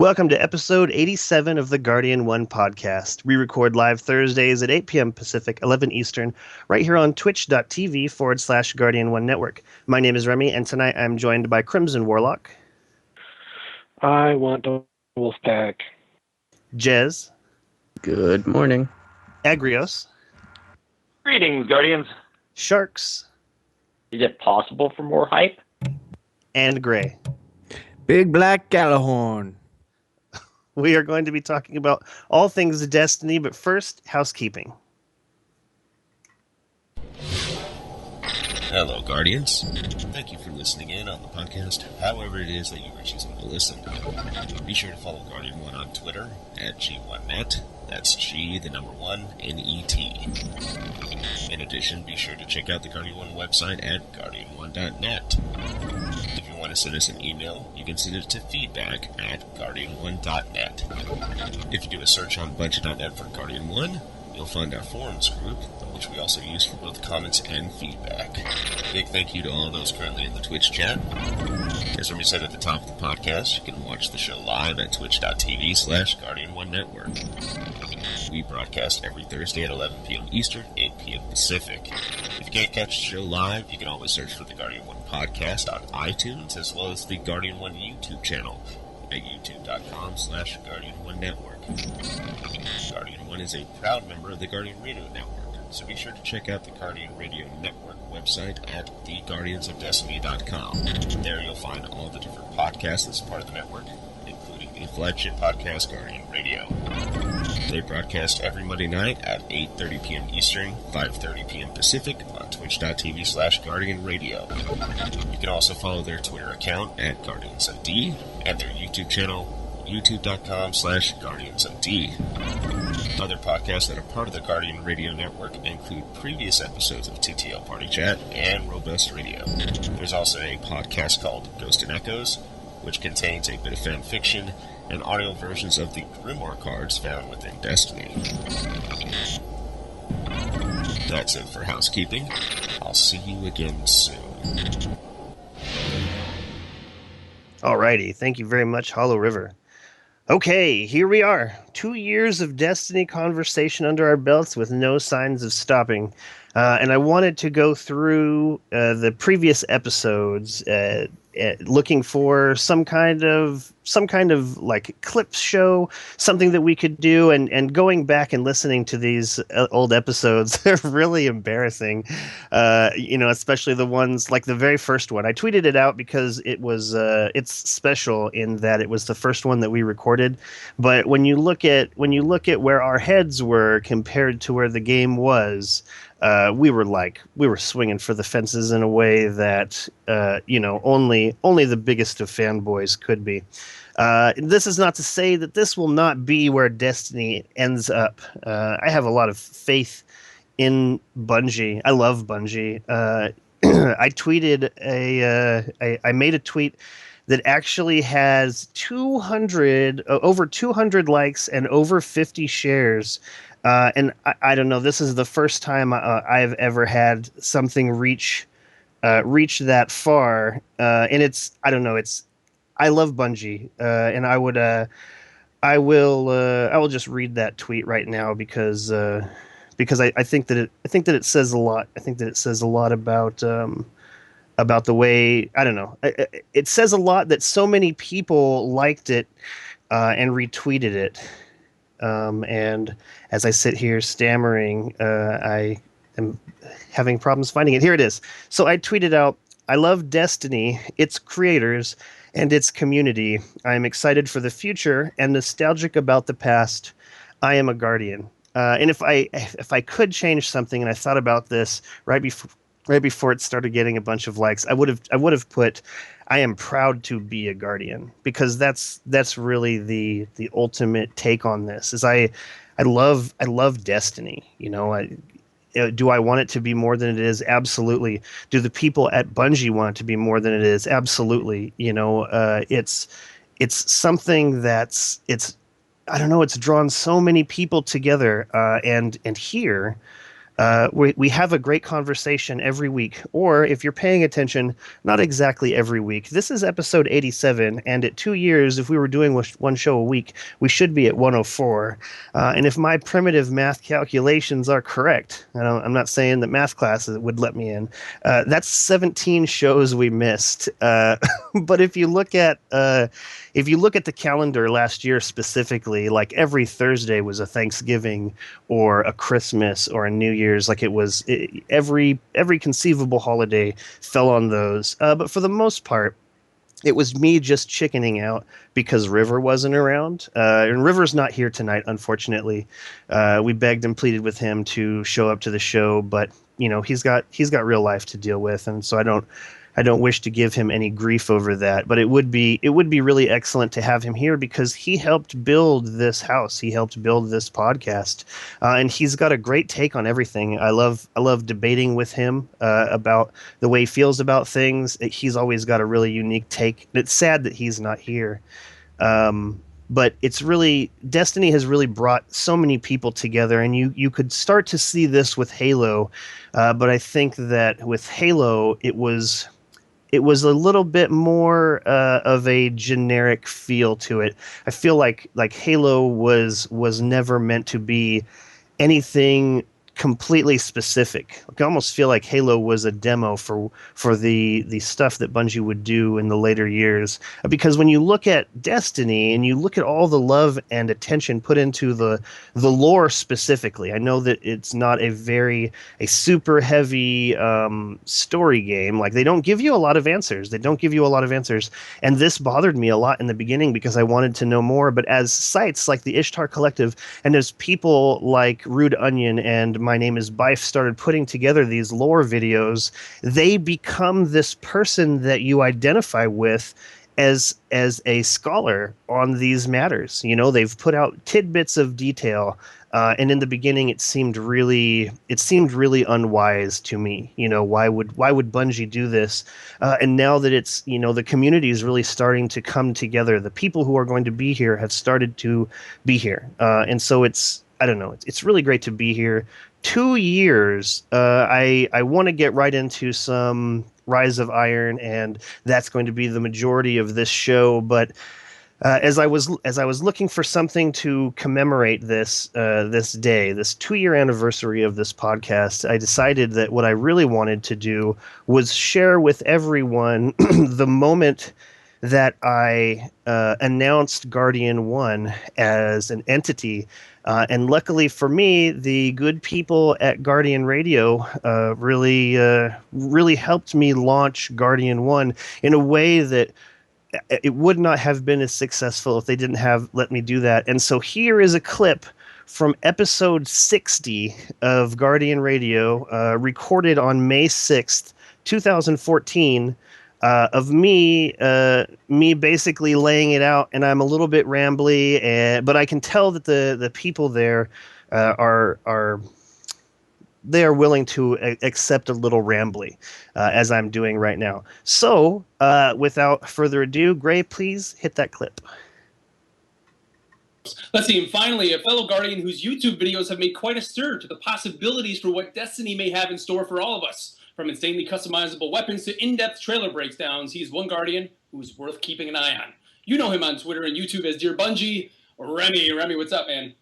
Welcome to episode 87 of the Guardian 1 podcast. We record live Thursdays at 8 p.m. Pacific, 11 Eastern, right here on twitch.tv/Guardian 1 Network. My name is Remy, and tonight I'm joined by Crimson Warlock. I want the wolf pack. Jez. Good morning. Agrios. Greetings, Guardians. Sharks. Is it possible for more hype? And Gray. Big Black Gallahorn. We are going to be talking about all things Destiny, but first, housekeeping. Hello, Guardians. Thank you for listening in on the podcast, however it is that you are choosing to listen. Be sure to follow Guardian 1 on Twitter, at G1Net. That's G, the number 1, N-E-T. In addition, be sure to check out the Guardian 1 website at guardian1.net. If you want to send us an email, you can send it to feedback@guardian1.net. If you do a search on bunch.net for Guardian 1, you'll find our forums group, which we also use for both comments and feedback. Big thank you to all those currently in the Twitch chat. As Remy said at the top of the podcast, you can watch the show live at twitch.tv/Guardian1Network. We broadcast every Thursday at 11 p.m. Eastern, 8 p.m. Pacific. If you can't catch the show live, you can always search for the Guardian 1 podcast on iTunes, as well as the Guardian 1 YouTube channel at youtube.com/Guardian1Network. Guardian 1 is a proud member of the Guardian Radio Network, so be sure to check out the Guardian Radio Network website at theguardiansofdestiny.com. There you'll find all the different podcasts as part of the network, including the flagship podcast, Guardian Radio. They broadcast every Monday night at 8:30 p.m. Eastern, 5:30 p.m. Pacific on twitch.tv/Guardian Radio. You can also follow their Twitter account at GuardiansOfD and their YouTube channel, youtube.com/GuardiansOfD. Other podcasts that are part of the Guardian Radio Network include previous episodes of TTL Party Chat and Robust Radio. There's also a podcast called Ghost and Echoes, which contains a bit of fan fiction and audio versions of the Grimoire cards found within Destiny. That's it for housekeeping. I'll see you again soon. Alrighty, thank you very much, Hollow River. Okay, here we are. 2 years of Destiny conversation under our belts with no signs of stopping. And I wanted to go through the previous episodes, looking for some kind of like clip show, something that we could do, and going back and listening to these old episodes, they're really embarrassing. Especially the ones like the very first one. I tweeted it out because it was it's special in that it was the first one that we recorded. But when you look at where our heads were compared to where the game was, we were swinging for the fences in a way that only the biggest of fanboys could be. This is not to say that this will not be where Destiny ends up. I have a lot of faith in Bungie. I love Bungie. I tweeted I made a tweet that actually has over 200 likes and over 50 shares. And I don't know. This is the first time I've ever had something reach that far. And I don't know. I love Bungie, and I will just read that tweet right now because I think that it says a lot. I think that it says a lot about the way, I don't know. It says a lot that so many people liked it and retweeted it. And as I sit here stammering, I am having problems finding it. Here it is. So I tweeted out, "I love Destiny, its creators, and its community. I am excited for the future and nostalgic about the past. I am a Guardian." And if I could change something, and I thought about this right before it started getting a bunch of likes, I would have put, "I am proud to be a Guardian," because that's really the ultimate take on this. Is I love Destiny. Do I want it to be more than it is? Absolutely. Do the people at Bungie want it to be more than it is? Absolutely. It's something I don't know. It's drawn so many people together, and here. we have a great conversation every week, or if you're paying attention, not exactly every week. This is episode 87, and at 2 years, if we were doing one show a week, we should be at 104. And if my primitive math calculations are correct, and I'm not saying that math classes would let me in, that's 17 shows we missed. But if you look at the calendar last year specifically, like every Thursday was a Thanksgiving or a Christmas or a New Year's. Like every conceivable holiday fell on those. But for the most part, it was me just chickening out because River wasn't around. And River's not here tonight, unfortunately. We begged and pleaded with him to show up to the show, but he's got real life to deal with, and so I don't wish to give him any grief over that, but it would be really excellent to have him here because he helped build this house. He helped build this podcast, and he's got a great take on everything. I love debating with him about the way he feels about things. He's always got a really unique take. It's sad that he's not here. But it's really, Destiny has really brought so many people together, and you could start to see this with Halo, but I think that with Halo it was a little bit more of a generic feel to it. I feel like Halo was never meant to be anything completely specific. I almost feel like Halo was a demo for the stuff that Bungie would do in the later years. Because when you look at Destiny and you look at all the love and attention put into the lore specifically, I know that it's not a super heavy story game. Like, they don't give you a lot of answers. And this bothered me a lot in the beginning because I wanted to know more. But as sites like the Ishtar Collective and as people like Rude Onion and My Name is Bife started putting together these lore videos, they become this person that you identify with as a scholar on these matters. They've put out tidbits of detail, and in the beginning it seemed really unwise to me. Why would Bungie do this? And now that it's, the community is really starting to come together, the people who are going to be here have started to be here, and so I don't know, it's really great to be here. 2 years. I want to get right into some Rise of Iron, and that's going to be the majority of this show. But as I was looking for something to commemorate this day, this 2-year anniversary of this podcast, I decided that what I really wanted to do was share with everyone the moment that I announced Guardian 1 as an entity. And luckily for me, the good people at Guardian Radio really helped me launch Guardian 1 in a way that it would not have been as successful if they didn't have let me do that. And so here is a clip from episode 60 of Guardian Radio, recorded on May 6th, 2014, of me basically laying it out, and I'm a little bit rambly, but I can tell that the people there are willing to accept a little rambly, as I'm doing right now. So, without further ado, Gray, please hit that clip. Let's see, and finally, a fellow Guardian whose YouTube videos have made quite a stir to the possibilities for what Destiny may have in store for all of us. From insanely customizable weapons to in-depth trailer breakdowns, he's one Guardian who's worth keeping an eye on. You know him on Twitter and YouTube as Dear Bungie. Remy, what's up, man?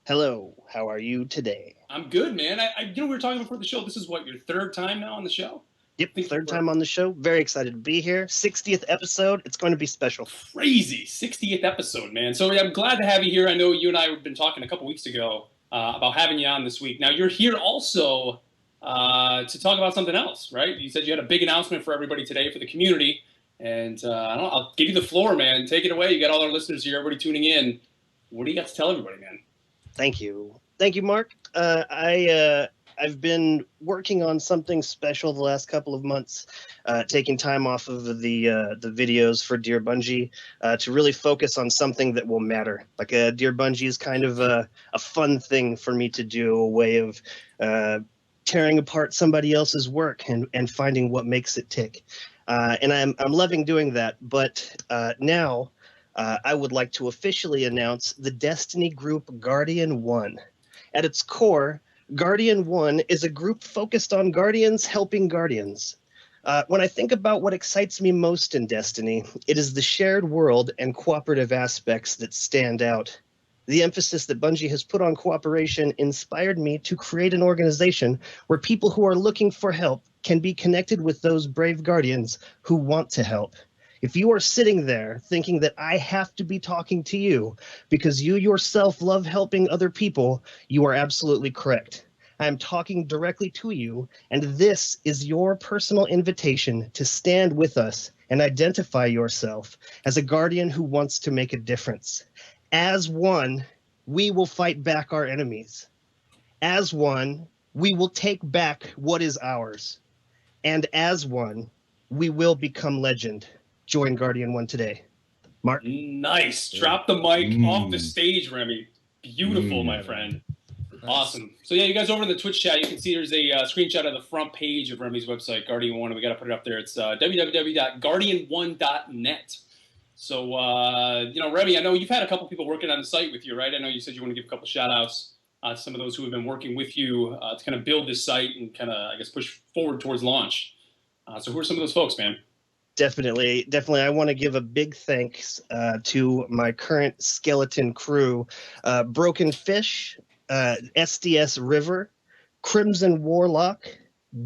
Hello, how are you today? I'm good, man. We were talking before the show. This is what, your third time now on the show? Yep, third time on the show. Very excited to be here. 60th episode. It's going to be special. Crazy. 60th episode, man. So I'm glad to have you here. I know you and I have been talking a couple weeks ago about having you on this week. Now, you're here also to talk about something else, right? You said you had a big announcement for everybody today for the community, and I'll give you the floor, man. Take it away. You got all our listeners here, everybody tuning in. What do you got to tell everybody, man? Thank you, Mark. I've been working on something special the last couple of months, taking time off of the videos for Dear Bungie to really focus on something that will matter. Like Dear Bungie is kind of a fun thing for me to do, a way of tearing apart somebody else's work and finding what makes it tick. And I'm loving doing that. But now I would like to officially announce the Destiny group Guardian 1. At its core, Guardian 1 is a group focused on guardians helping guardians. When I think about what excites me most in Destiny, it is the shared world and cooperative aspects that stand out. The emphasis that Bungie has put on cooperation inspired me to create an organization where people who are looking for help can be connected with those brave guardians who want to help. If you are sitting there thinking that I have to be talking to you because you yourself love helping other people, you are absolutely correct. I am talking directly to you, and this is your personal invitation to stand with us and identify yourself as a guardian who wants to make a difference. As one, we will fight back our enemies. As one, we will take back what is ours. And as one, we will become legend. Join Guardian 1 today. Mark? Nice. Drop the mic off the stage, Remy. Beautiful, my friend. Awesome. So yeah, you guys over in the Twitch chat, you can see there's a screenshot of the front page of Remy's website, Guardian One. We got to put it up there. It's www.guardian1.net. So Remy, I know you've had a couple people working on the site with you, right? I know you said you want to give a couple shout outs to some of those who have been working with you to kind of build this site and kind of, I guess, push forward towards launch. So who are some of those folks, man? Definitely. I want to give a big thanks to my current skeleton crew, Broken Fish, SDS River, Crimson Warlock,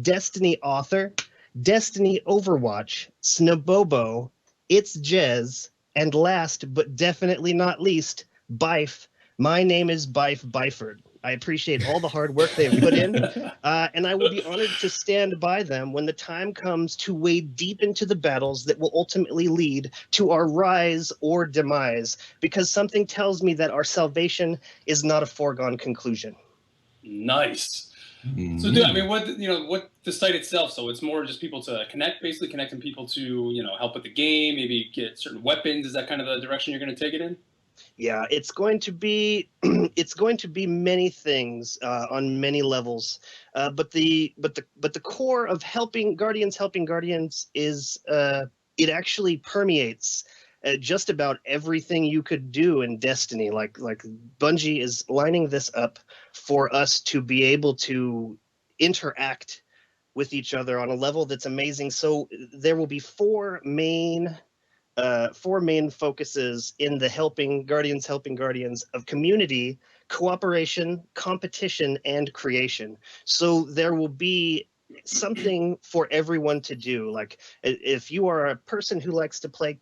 Destiny Author, Destiny Overwatch, Snabobo, It's Jez, and last but definitely not least, Bife. My name is Bife Byford. I appreciate all the hard work they have put in, and I will be honored to stand by them when the time comes to wade deep into the battles that will ultimately lead to our rise or demise, because something tells me that our salvation is not a foregone conclusion. Nice. So, dude, I mean, what the site itself? So it's more just people to connect, basically connecting people to help with the game, maybe get certain weapons. Is that kind of the direction you're going to take it in? Yeah, it's going to be many things on many levels, but the core of helping guardians is it actually permeates just about everything you could do in Destiny. Like Bungie is lining this up for us to be able to interact with each other on a level that's amazing. So there will be four main focuses in the helping guardians of community, cooperation, competition, and creation. So there will be something for everyone to do. Like if you are a person who likes to play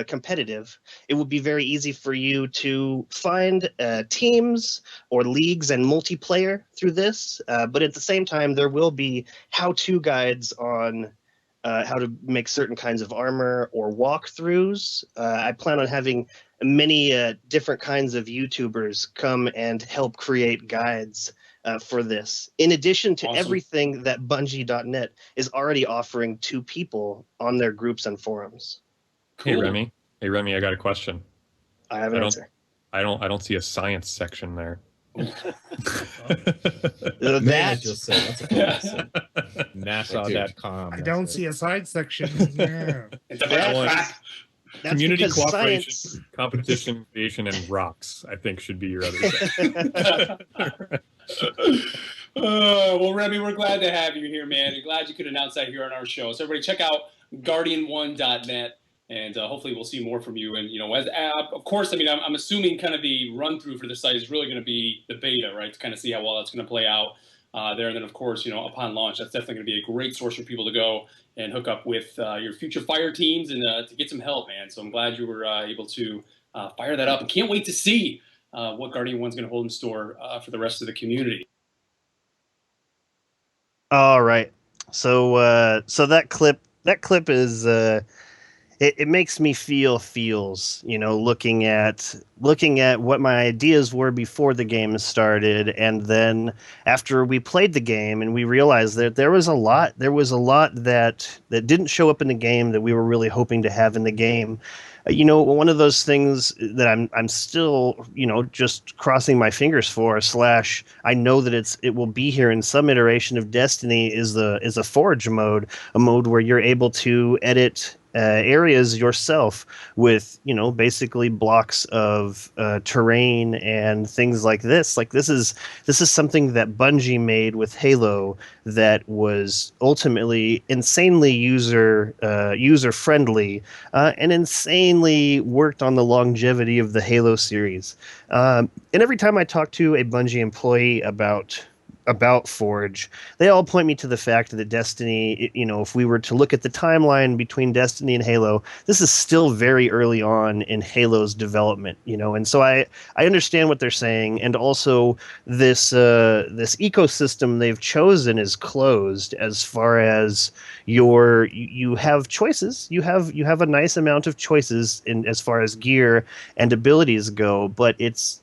competitive, it would be very easy for you to find teams or leagues and multiplayer through this. But at the same time, there will be how-to guides on how to make certain kinds of armor or walkthroughs. I plan on having many different kinds of YouTubers come and help create guides for this, in addition to everything that Bungie.net is already offering to people on their groups and forums. Cool. Hey Remy, I got a question. I have an answer. I don't see a science section there. That just say that's a question. NASA.com. I don't see a side section. Yeah. That's community because cooperation, science... competition, creation, and rocks, I think, should be your other section. Well, Remy, we're glad to have you here, man. We're glad you could announce that here on our show. So everybody check out guardian1.net, and hopefully we'll see more from you. And, of course, I mean, I'm assuming kind of the run-through for the site is really going to be the beta, right, to kind of see how well that's going to play out there. And then, of course, upon launch, that's definitely going to be a great source for people to go and hook up with your future fire teams and to get some help, man. So I'm glad you were able to fire that up, and can't wait to see what Guardian 1's going to hold in store for the rest of the community. All right. So that clip is it makes me feel feels, looking at what my ideas were before the game started, and then after we played the game and we realized that there was a lot that didn't show up in the game that we were really hoping to have in the game. One of those things that I'm still, just crossing my fingers for, / I know that it will be here in some iteration of Destiny is a Forge mode, a mode where you're able to edit areas yourself with, basically blocks of of terrain and things like this. Like this is something that Bungie made with Halo that was ultimately insanely user friendly and insanely worked on the longevity of the Halo series. And every time I talk to a Bungie employee about Forge, they all point me to the fact that Destiny, if we were to look at the timeline between Destiny and Halo, this is still very early on in Halo's development, and so I understand what they're saying, and also this ecosystem they've chosen is closed as far as you have choices, you have a nice amount of choices in as far as gear and abilities go, but it's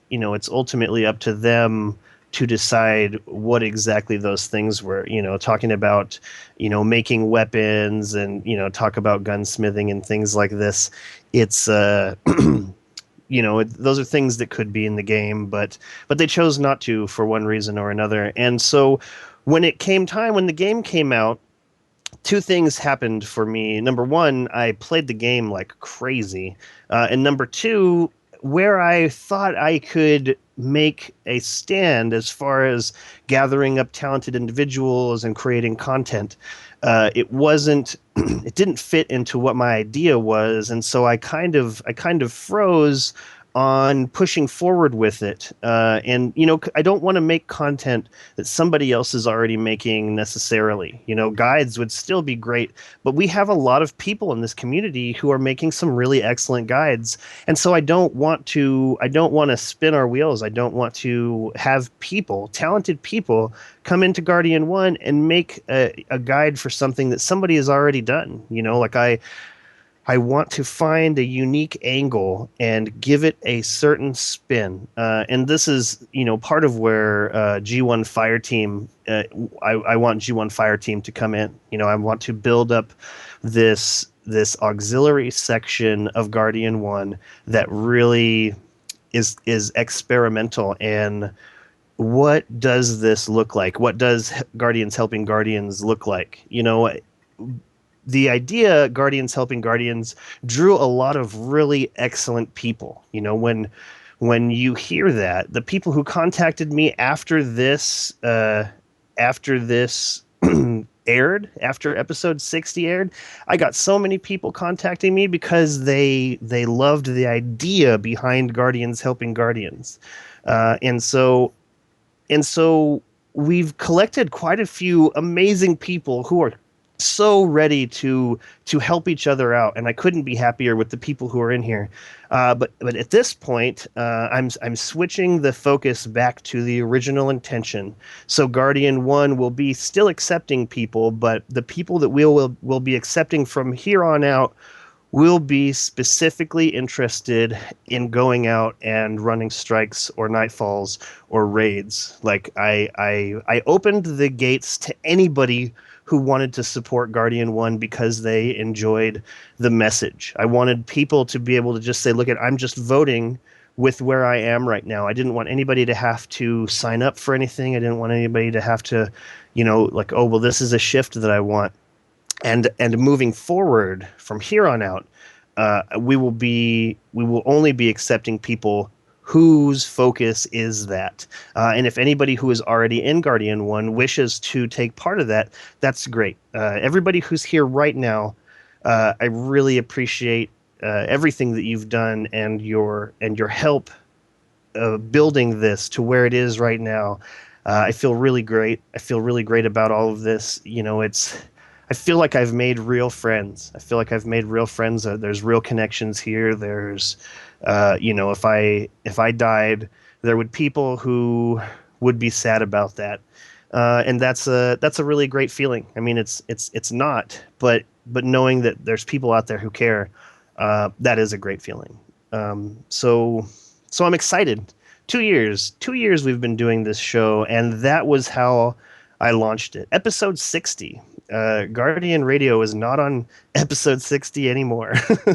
ultimately up to them to decide what exactly those things were, talking about, making weapons and, talk about gunsmithing and things like this. It's, those are things that could be in the game, but they chose not to for one reason or another. And so when the game came out, two things happened for me. Number one, I played the game like crazy. And number two, where I thought I could make a stand as far as gathering up talented individuals and creating content, it didn't fit into what my idea was. And so I kind of froze on pushing forward with it. And I don't want to make content that somebody else is already making necessarily. Guides would still be great, but we have a lot of people in this community who are making some really excellent guides. And so I don't want to spin our wheels. I don't want to have talented people come into Guardian 1 and make a guide for something that somebody has already done. I want to find a unique angle and give it a certain spin. And this is, part of where G1 Fire Team, I want G1 Fire Team to come in. I want to build up this auxiliary section of Guardian 1 that really is experimental. And what does this look like? What does Guardians Helping Guardians look like? The idea Guardians Helping Guardians drew a lot of really excellent people. When you hear that, the people who contacted me after this aired, after episode 60 aired, I got so many people contacting me because they loved the idea behind Guardians Helping Guardians. And so we've collected quite a few amazing people who are so ready to help each other out, and I couldn't be happier with the people who are in here. But at this point, I'm switching the focus back to the original intention. So Guardian 1 will be still accepting people, but the people that we'll be accepting from here on out will be specifically interested in going out and running strikes or nightfalls or raids. Like I opened the gates to anybody who wanted to support Guardian 1 because they enjoyed the message. I wanted people to be able to just say, look, I'm just voting with where I am right now. I didn't want anybody to have to sign up for anything. I didn't want anybody to have to, like, oh, well, this is a shift that I want. And moving forward from here on out, we will only be accepting people whose focus is that. And if anybody who is already in Guardian 1 wishes to take part of that, that's great. Everybody who's here right now, I really appreciate everything that you've done and your help building this to where it is right now. I feel really great. I feel really great about all of this. I feel like I've made real friends. There's real connections here. There's, if I died, there would people who would be sad about that. And that's a really great feeling. I mean, it's not, but knowing that there's people out there who care, that is a great feeling. So I'm excited. 2 years we've been doing this show, and that was how I launched it. Episode 60. Guardian Radio is not on episode 60 anymore.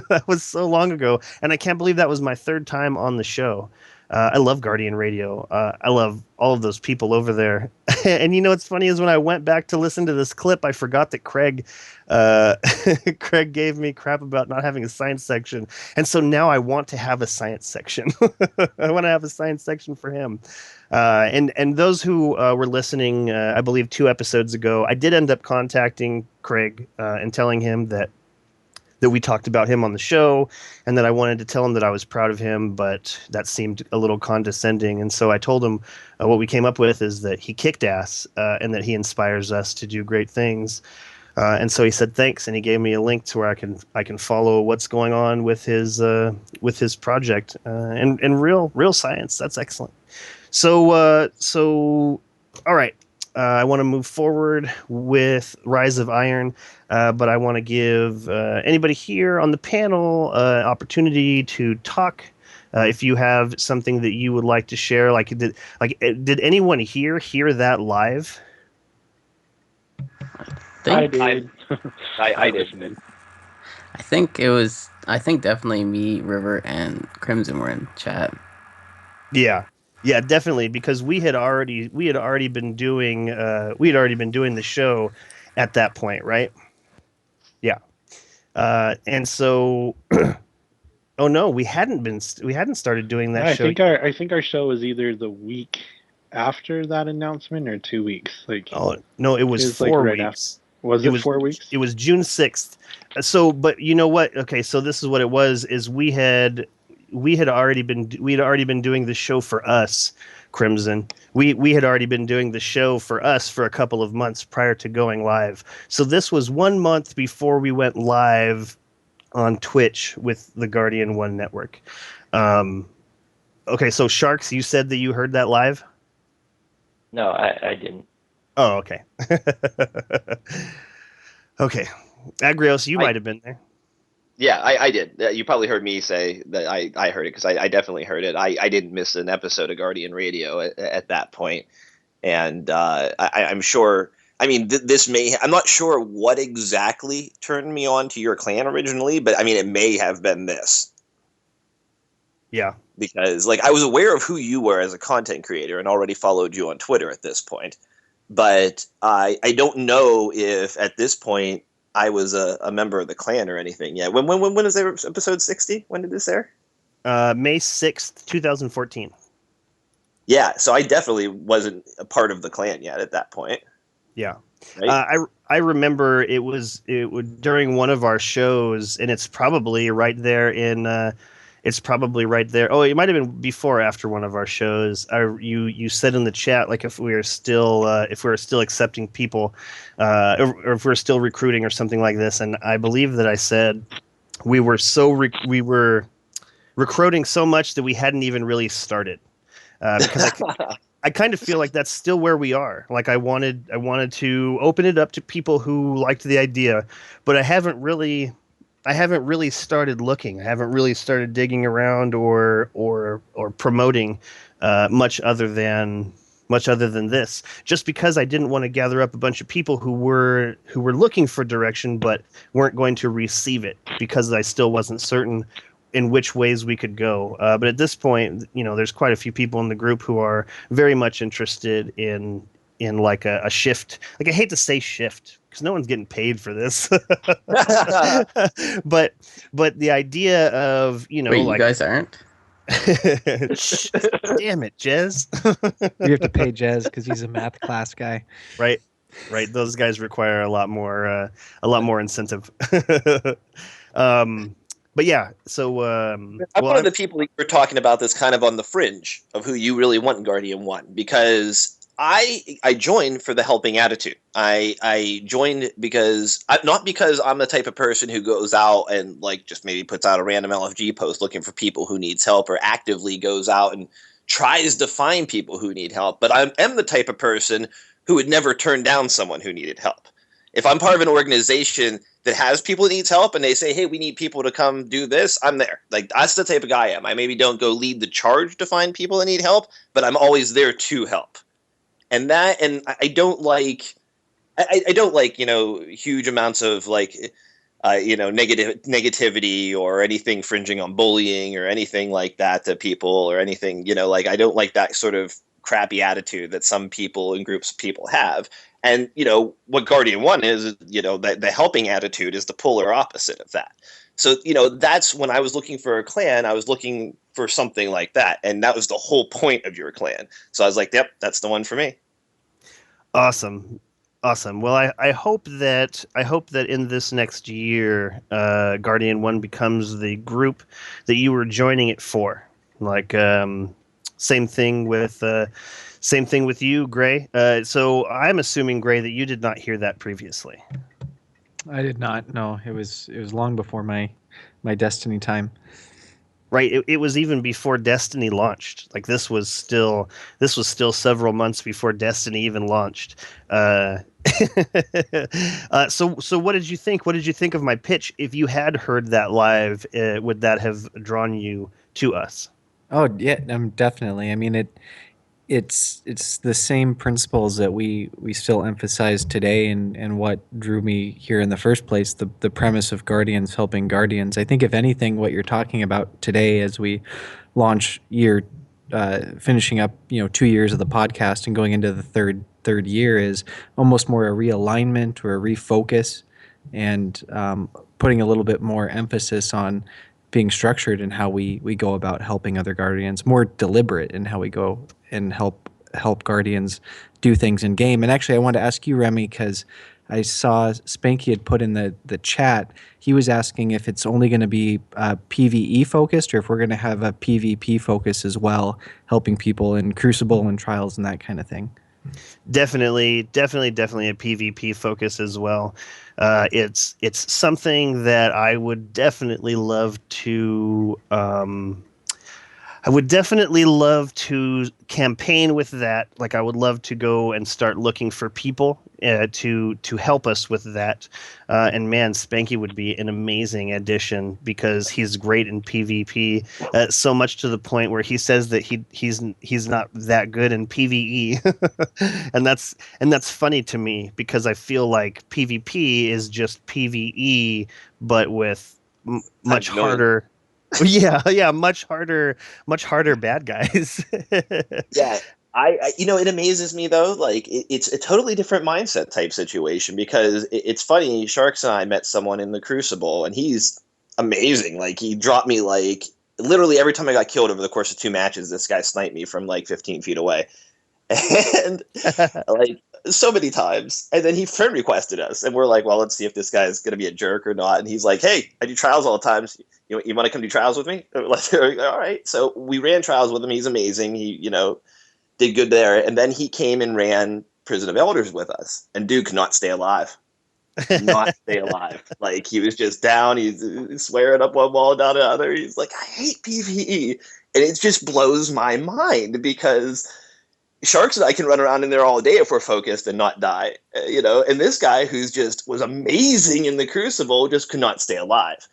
That was so long ago, and I can't believe that was my third time on the show. I love Guardian Radio. I love all of those people over there. And you know what's funny is when I went back to listen to this clip, I forgot that Craig Craig gave me crap about not having a science section. And so now I want to have a science section. I want to have a science section for him. And those who were listening, I believe 2 episodes ago, I did end up contacting Craig and telling him that we talked about him on the show, and that I wanted to tell him that I was proud of him, but that seemed a little condescending. And so I told him what we came up with is that he kicked ass, and that he inspires us to do great things. And so he said thanks, and he gave me a link to where I can follow what's going on with his project, and real science. That's excellent. So all right. I want to move forward with Rise of Iron, but I want to give anybody here on the panel opportunity to talk. If you have something that you would like to share, did anyone hear that live? I did. I did. I think definitely me, River, and Crimson were in chat. Yeah. Yeah, definitely, because we had already been doing the show at that point, right? Yeah. And so oh no, we hadn't started doing that show. I think our show was either the week after that announcement or 2 weeks. Oh no, it was 4 right weeks. Was it 4 weeks? It was June 6th. So, but you know what? Okay, so this is what it was: is we had already been doing the show for us, Crimson. We had already been doing the show for us for a couple of months prior to going live. So this was 1 month before we went live on Twitch with the Guardian One Network. Okay, so Sharks, you said that you heard that live? No, I didn't. Oh, okay. Okay. Agrios, you might have been there. Yeah, I did. You probably heard me say that I heard it, because I definitely heard it. I didn't miss an episode of Guardian Radio at that point. And I'm sure, I mean, I'm not sure what exactly turned me on to your clan originally, but I mean, it may have been this. Yeah. Because I was aware of who you were as a content creator and already followed you on Twitter at this point. But I don't know if at this point I was a member of the clan or anything yet. When was there episode 60? When did this air? May 6th, 2014. Yeah, so I definitely wasn't a part of the clan yet at that point. Yeah. Right? I remember it was during one of our shows, and it's probably right there in it's probably right there. Oh, it might have been before or after one of our shows. You said in the chat, if we are still accepting people, or if we're still recruiting or something like this. And I believe that I said we were recruiting so much that we hadn't even really started. Because I kind of feel like that's still where we are. I wanted to open it up to people who liked the idea, but I haven't really started looking. I haven't really started digging around or promoting much other than this. Just because I didn't want to gather up a bunch of people who were looking for direction but weren't going to receive it, because I still wasn't certain in which ways we could go. But at this point, there's quite a few people in the group who are very much interested in a shift. I hate to say shift, because no one's getting paid for this. but the idea of, Wait, you guys aren't? Damn it, Jez. We have to pay Jez because he's a math class guy. Right. Those guys require a lot more incentive. But yeah, so I'm one of the people that you're talking about that's kind of on the fringe of who you really want in Guardian 1, because I joined for the helping attitude. I joined because not because I'm the type of person who goes out and just maybe puts out a random LFG post looking for people who needs help, or actively goes out and tries to find people who need help, but I am the type of person who would never turn down someone who needed help. If I'm part of an organization that has people that needs help and they say, hey, we need people to come do this, I'm there. That's the type of guy I am. I maybe don't go lead the charge to find people that need help, but I'm always there to help. And I don't like huge amounts of negativity or anything fringing on bullying or anything like that to people or anything, like I don't like that sort of crappy attitude that some people and groups of people have. And, what Guardian 1 is, the helping attitude is the polar opposite of that. So, that's when I was looking for a clan, I was looking for something like that. And that was the whole point of your clan. So I was like, yep, that's the one for me. Awesome. Well, I hope that in this next year, Guardian 1 becomes the group that you were joining it for. Like, same thing with you, Gray. So I'm assuming, Gray, that you did not hear that previously. I did not. No, it was long before my Destiny time. Right. It was even before Destiny launched. Like this was still several months before Destiny even launched. So what did you think? What did you think of my pitch? If you had heard that live, would that have drawn you to us? Oh yeah, definitely. I mean, it's the same principles that we still emphasize today, and what drew me here in the first place. The premise of Guardians helping Guardians. I think if anything, what you're talking about today, as we launch finishing up 2 years of the podcast and going into the third year, is almost more a realignment or a refocus, and putting a little bit more emphasis on being structured in how we go about helping other Guardians, more deliberate in how we go and help Guardians do things in game. And actually, I wanted to ask you, Remy, because I saw Spanky had put in the chat. He was asking if it's only going to be PvE focused, or if we're going to have a PvP focus as well, helping people in Crucible and Trials and that kind of thing. Definitely a PvP focus as well. It's something that I would definitely love to. I would definitely love to campaign with that. Like I would love to go and start looking for people to help us with that. And man, Spanky would be an amazing addition because he's great in PvP. So much to the point where he says that he's not that good in PvE, and that's funny to me because I feel like PvP is just PvE, but with much harder. Yeah, much harder bad guys. Yeah, it amazes me though. Like it's a totally different mindset type situation because it's funny. Sharks and I met someone in the Crucible, and he's amazing. Like he dropped me like literally every time I got killed over the course of 2 matches. This guy sniped me from like 15 feet away, and like so many times. And then he friend requested us, and we're like, well, let's see if this guy is gonna be a jerk or not. And he's like, hey, I do trials all the time. You want to come do trials with me? Like, all right. So we ran trials with him. He's amazing. He, did good there. And then he came and ran Prison of Elders with us. And dude could not stay alive. Not stay alive. Like he was just down. He's swearing up one wall, down another. He's like, I hate PvE. And it just blows my mind because Sharks and I can run around in there all day if we're focused and not die. And this guy who's just was amazing in the Crucible just could not stay alive.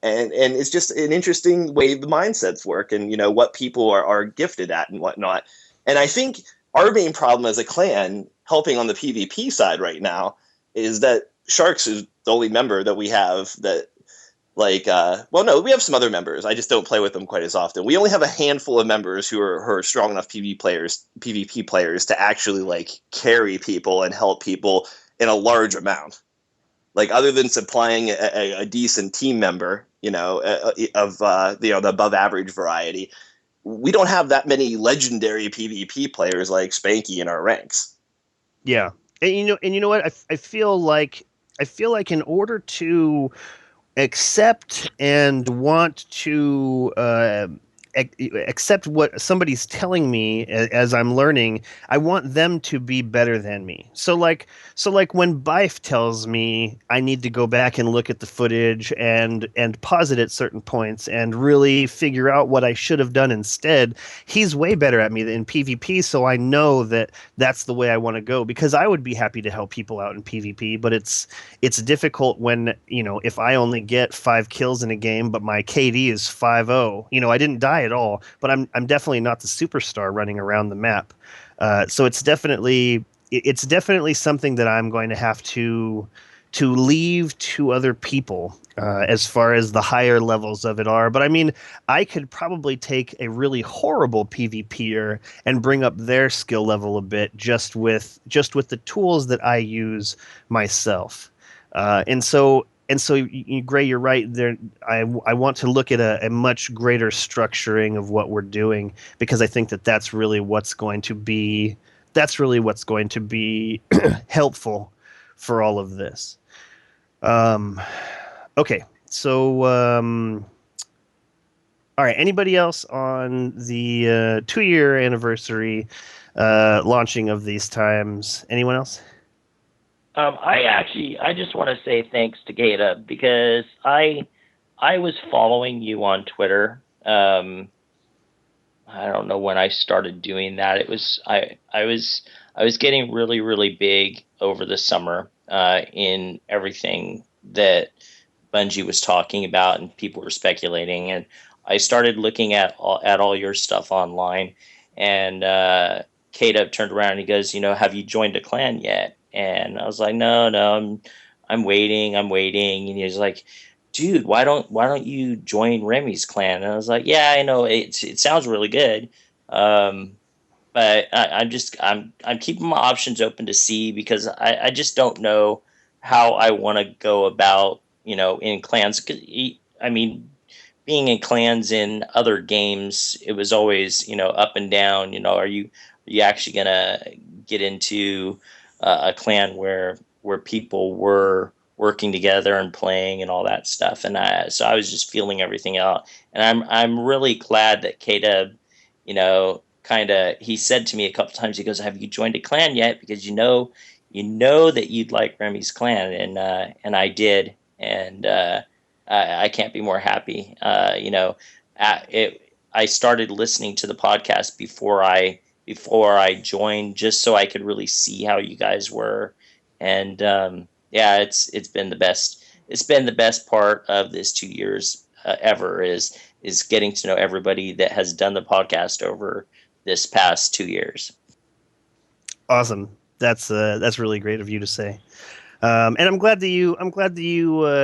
And it's just an interesting way the mindsets work and, what people are gifted at and whatnot. And I think our main problem as a clan, helping on the PvP side right now, is that Sharks is the only member that we have that, we have some other members. I just don't play with them quite as often. We only have a handful of members who are strong enough PvP players to actually, carry people and help people in a large amount. Like other than supplying a decent team member, of the above average variety, we don't have that many legendary PvP players like Spanky in our ranks. Yeah, and you know what? I feel like in order to accept and want to accept what somebody's telling me as I'm learning, I want them to be better than me. So like when Bife tells me I need to go back and look at the footage and pause it at certain points and really figure out what I should have done instead, he's way better at me than PvP. So I know that that's the way I want to go because I would be happy to help people out in PvP, but it's difficult when, if I only get 5 kills in a game, but my KD is 5-0, I didn't die at all, but I'm definitely not the superstar running around the map. So it's definitely something that I'm going to have to leave to other people as far as the higher levels of it are. But I mean, I could probably take a really horrible PvPer and bring up their skill level a bit just with the tools that I use myself. Gray, you're right. There, I want to look at a much greater structuring of what we're doing, because I think that's really what's going to be helpful for all of this. Okay, so all right. Anybody else on the 2-year anniversary launching of these times? Anyone else? I just want to say thanks to Gata, because I was following you on Twitter. I don't know when I started doing that. It was I was getting really, really big over the summer in everything that Bungie was talking about and people were speculating, and I started looking at all your stuff online, and Kata turned around and he goes, have you joined a clan yet? And I was like, no, I'm waiting. And he's like, dude, why don't you join Remy's clan? And I was like, yeah, I know it sounds really good. But I'm keeping my options open to see, because I just don't know how I want to go about, in clans. I mean, being in clans in other games, it was always, up and down. Are you actually gonna get into a clan where people were working together and playing and all that stuff? And so I was just feeling everything out, and I'm really glad that Kata, he said to me a couple times, he goes, have you joined a clan yet? Because you know that you'd like Remy's clan, and I did, and I can't be more happy. I started listening to the podcast before I joined, just so I could really see how you guys were, and it's been the best. It's been the best part of this 2 years ever is getting to know everybody that has done the podcast over this past 2 years. Awesome. That's really great of you to say. And I'm glad that you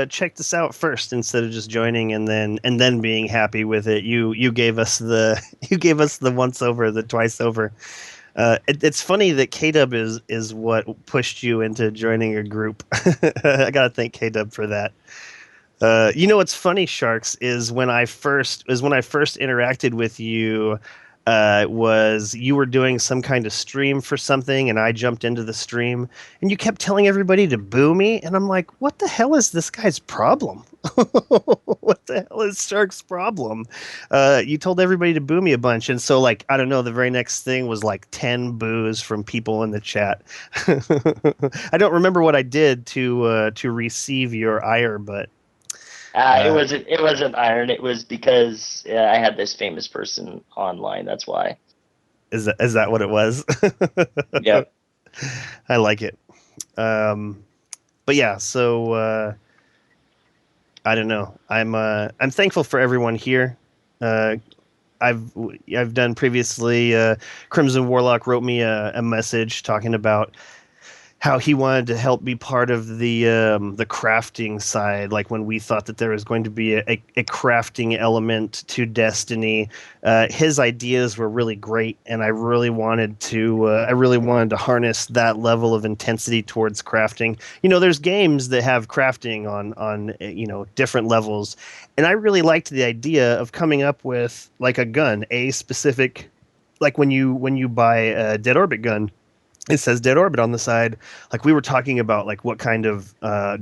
checked this out first instead of just joining and then being happy with it. You gave us the once over, the twice over. It's funny that K-Dub is what pushed you into joining a group. I gotta thank K-Dub for that. What's funny, Sharks, is when I first interacted with you, was you were doing some kind of stream for something, and I jumped into the stream, and you kept telling everybody to boo me, and I'm like, what the hell is this guy's problem? What the hell is Shark's problem? You told everybody to boo me a bunch, and so, like, I don't know, the very next thing was like 10 boos from people in the chat. I don't remember what I did to receive your ire, but it wasn't iron. It was because I had this famous person online. That's why. Is that what it was? Yep. I like it. But yeah, so I don't know. I'm thankful for everyone here. I've done previously. Crimson Warlock wrote me a message talking about how he wanted to help be part of the crafting side, like when we thought that there was going to be a crafting element to Destiny. His ideas were really great, and I really wanted to harness that level of intensity towards crafting. There's games that have crafting on different levels, and I really liked the idea of coming up with like a gun, a specific, like when you buy a Dead Orbit gun, it says Dead Orbit on the side. Like, we were talking about like what kind of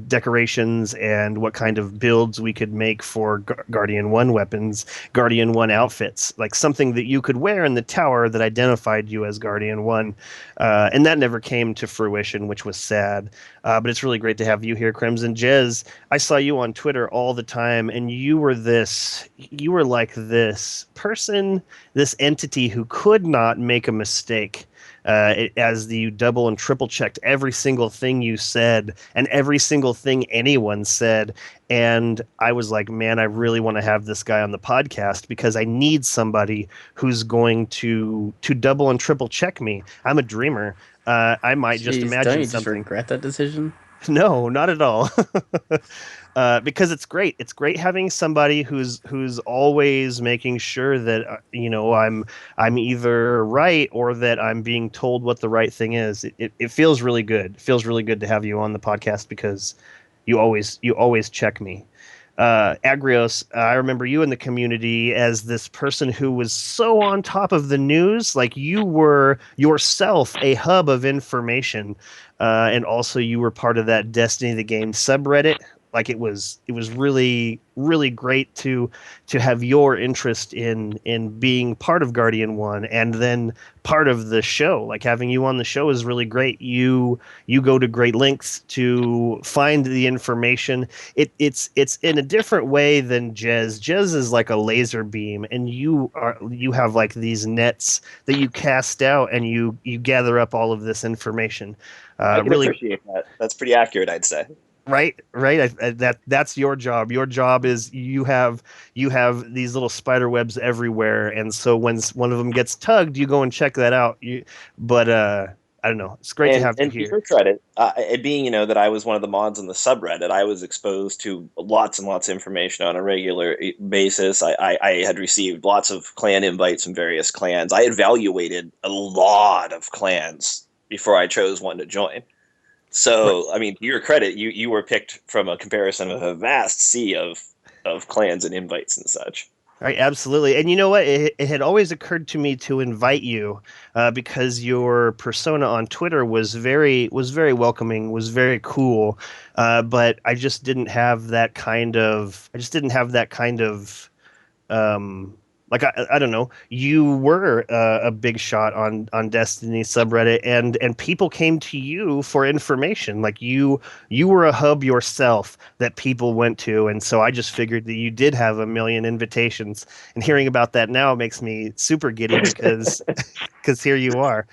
decorations and what kind of builds we could make for Guardian 1 weapons, Guardian 1 outfits, like something that you could wear in the tower that identified you as Guardian 1. And that never came to fruition, which was sad. But it's really great to have you here, Crimson. Jez, I saw you on Twitter all the time, and you were like this person, this entity who could not make a mistake. As you double and triple checked every single thing you said and every single thing anyone said. And I was like, man, I really want to have this guy on the podcast, because I need somebody who's going to double and triple check me. I'm a dreamer. I might just imagine don't you something. just regret that decision? No, not at all. Because it's great. It's great having somebody who's always making sure that I'm either right or that I'm being told what the right thing is. It feels really good. It feels really good to have you on the podcast because you always check me. Agrios, I remember you in the community as this person who was so on top of the news, like you were yourself a hub of information, and also you were part of that Destiny the Game subreddit. Like it was really really great to have your interest in being part of Guardian One and then part of the show. Like having you on the show is really great. You go to great lengths to find the information. It's in a different way than Jez. Jez is like a laser beam, and you have like these nets that you cast out, and you gather up all of this information. I can Really, appreciate that. That's pretty accurate, I'd say. right. That's your job. Your job is you have these little spider webs everywhere, and so when one of them gets tugged, you go and check that out. But I don't know. It's great to have you And to here. your credit, it being that I was one of the mods on the subreddit, I was exposed to lots and lots of information on a regular basis. I had received lots of clan invites from various clans. I evaluated a lot of clans before I chose one to join. So, I mean, to your credit, you were picked from a comparison of a vast sea of clans and invites and such. Right, absolutely. And you know what? It had always occurred to me to invite you because your persona on Twitter was very welcoming, was very cool. But I just didn't have that kind of like I don't know. You were a big shot on Destiny subreddit, and people came to you for information. Like you were a hub yourself that people went to, and so I just figured that you did have a million invitations. And hearing about that now makes me super giddy because because here you are.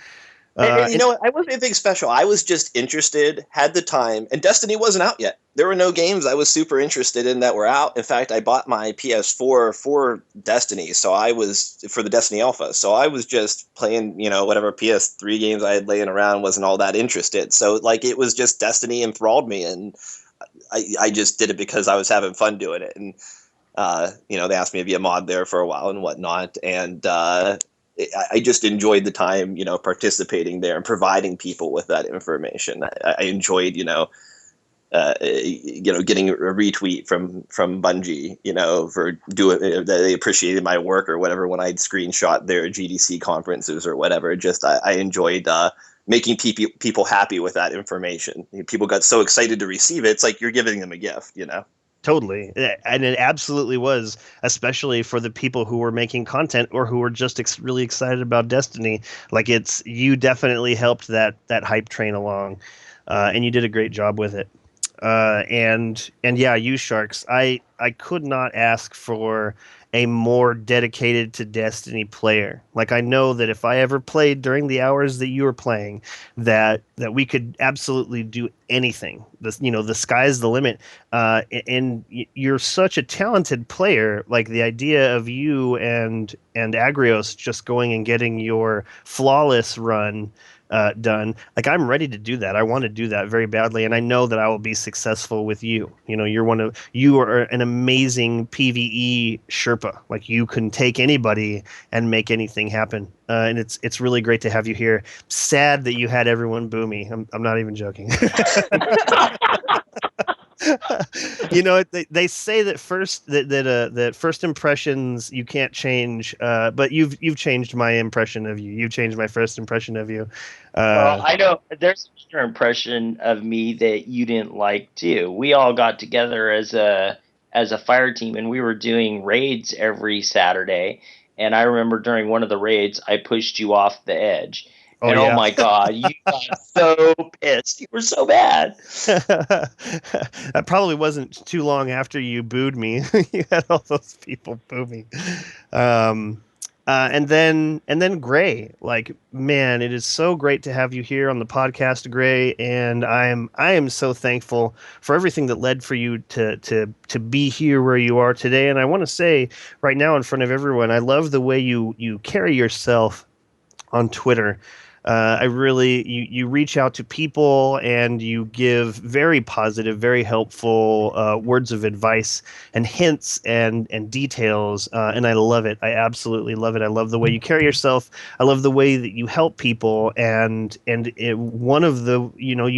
And you know what? I wasn't anything special. I was just interested, had the time, and Destiny wasn't out yet. There were no games I was super interested in that were out. In fact, I bought my PS4 for Destiny, so I was for the Destiny Alpha. So I was just playing, whatever PS3 games I had laying around. Wasn't all that interested. So like it was just Destiny enthralled me, and I just did it because I was having fun doing it. And they asked me to be a mod there for a while and whatnot, and I just enjoyed the time, participating there and providing people with that information. I enjoyed, getting a retweet from Bungie, for doing they appreciated my work or whatever when I'd screenshot their GDC conferences or whatever. Just I enjoyed making people happy with that information. People got so excited to receive it. It's like you're giving them a gift. Totally. And it absolutely was, especially for the people who were making content or who were just really excited about Destiny. Like you definitely helped that hype train along, and you did a great job with it. And yeah, you Sharks, I could not ask for a more dedicated to Destiny player. Like I know that if I ever played during the hours that you were playing, that we could absolutely do anything. The sky's the limit. And you're such a talented player. Like the idea of you and Agrios just going and getting your flawless run done. Like I'm ready to do that. I want to do that very badly, and I know that I will be successful with you. You are an amazing PvE Sherpa. Like you can take anybody and make anything happen. And it's really great to have you here. Sad that you had everyone boo me. I'm not even joking. They say that first impressions you can't change, but you've changed my impression of you. You've changed my first impression of you. Well, I know there's your impression of me that you didn't like too. We all got together as a fire team, and we were doing raids every Saturday. And I remember during one of the raids, I pushed you off the edge. Oh, and yeah. Oh my God, you got so pissed. You were so bad. That probably wasn't too long after you booed me. You had all those people boo me. And then Gray, like, man, it is so great to have you here on the podcast, Gray. And I am so thankful for everything that led for you to be here where you are today. And I want to say right now in front of everyone, I love the way you carry yourself on Twitter. I really you reach out to people and you give very positive, very helpful words of advice and hints and details, and I love it. I absolutely love it. I love the way you carry yourself. I love the way that you help people, and one of the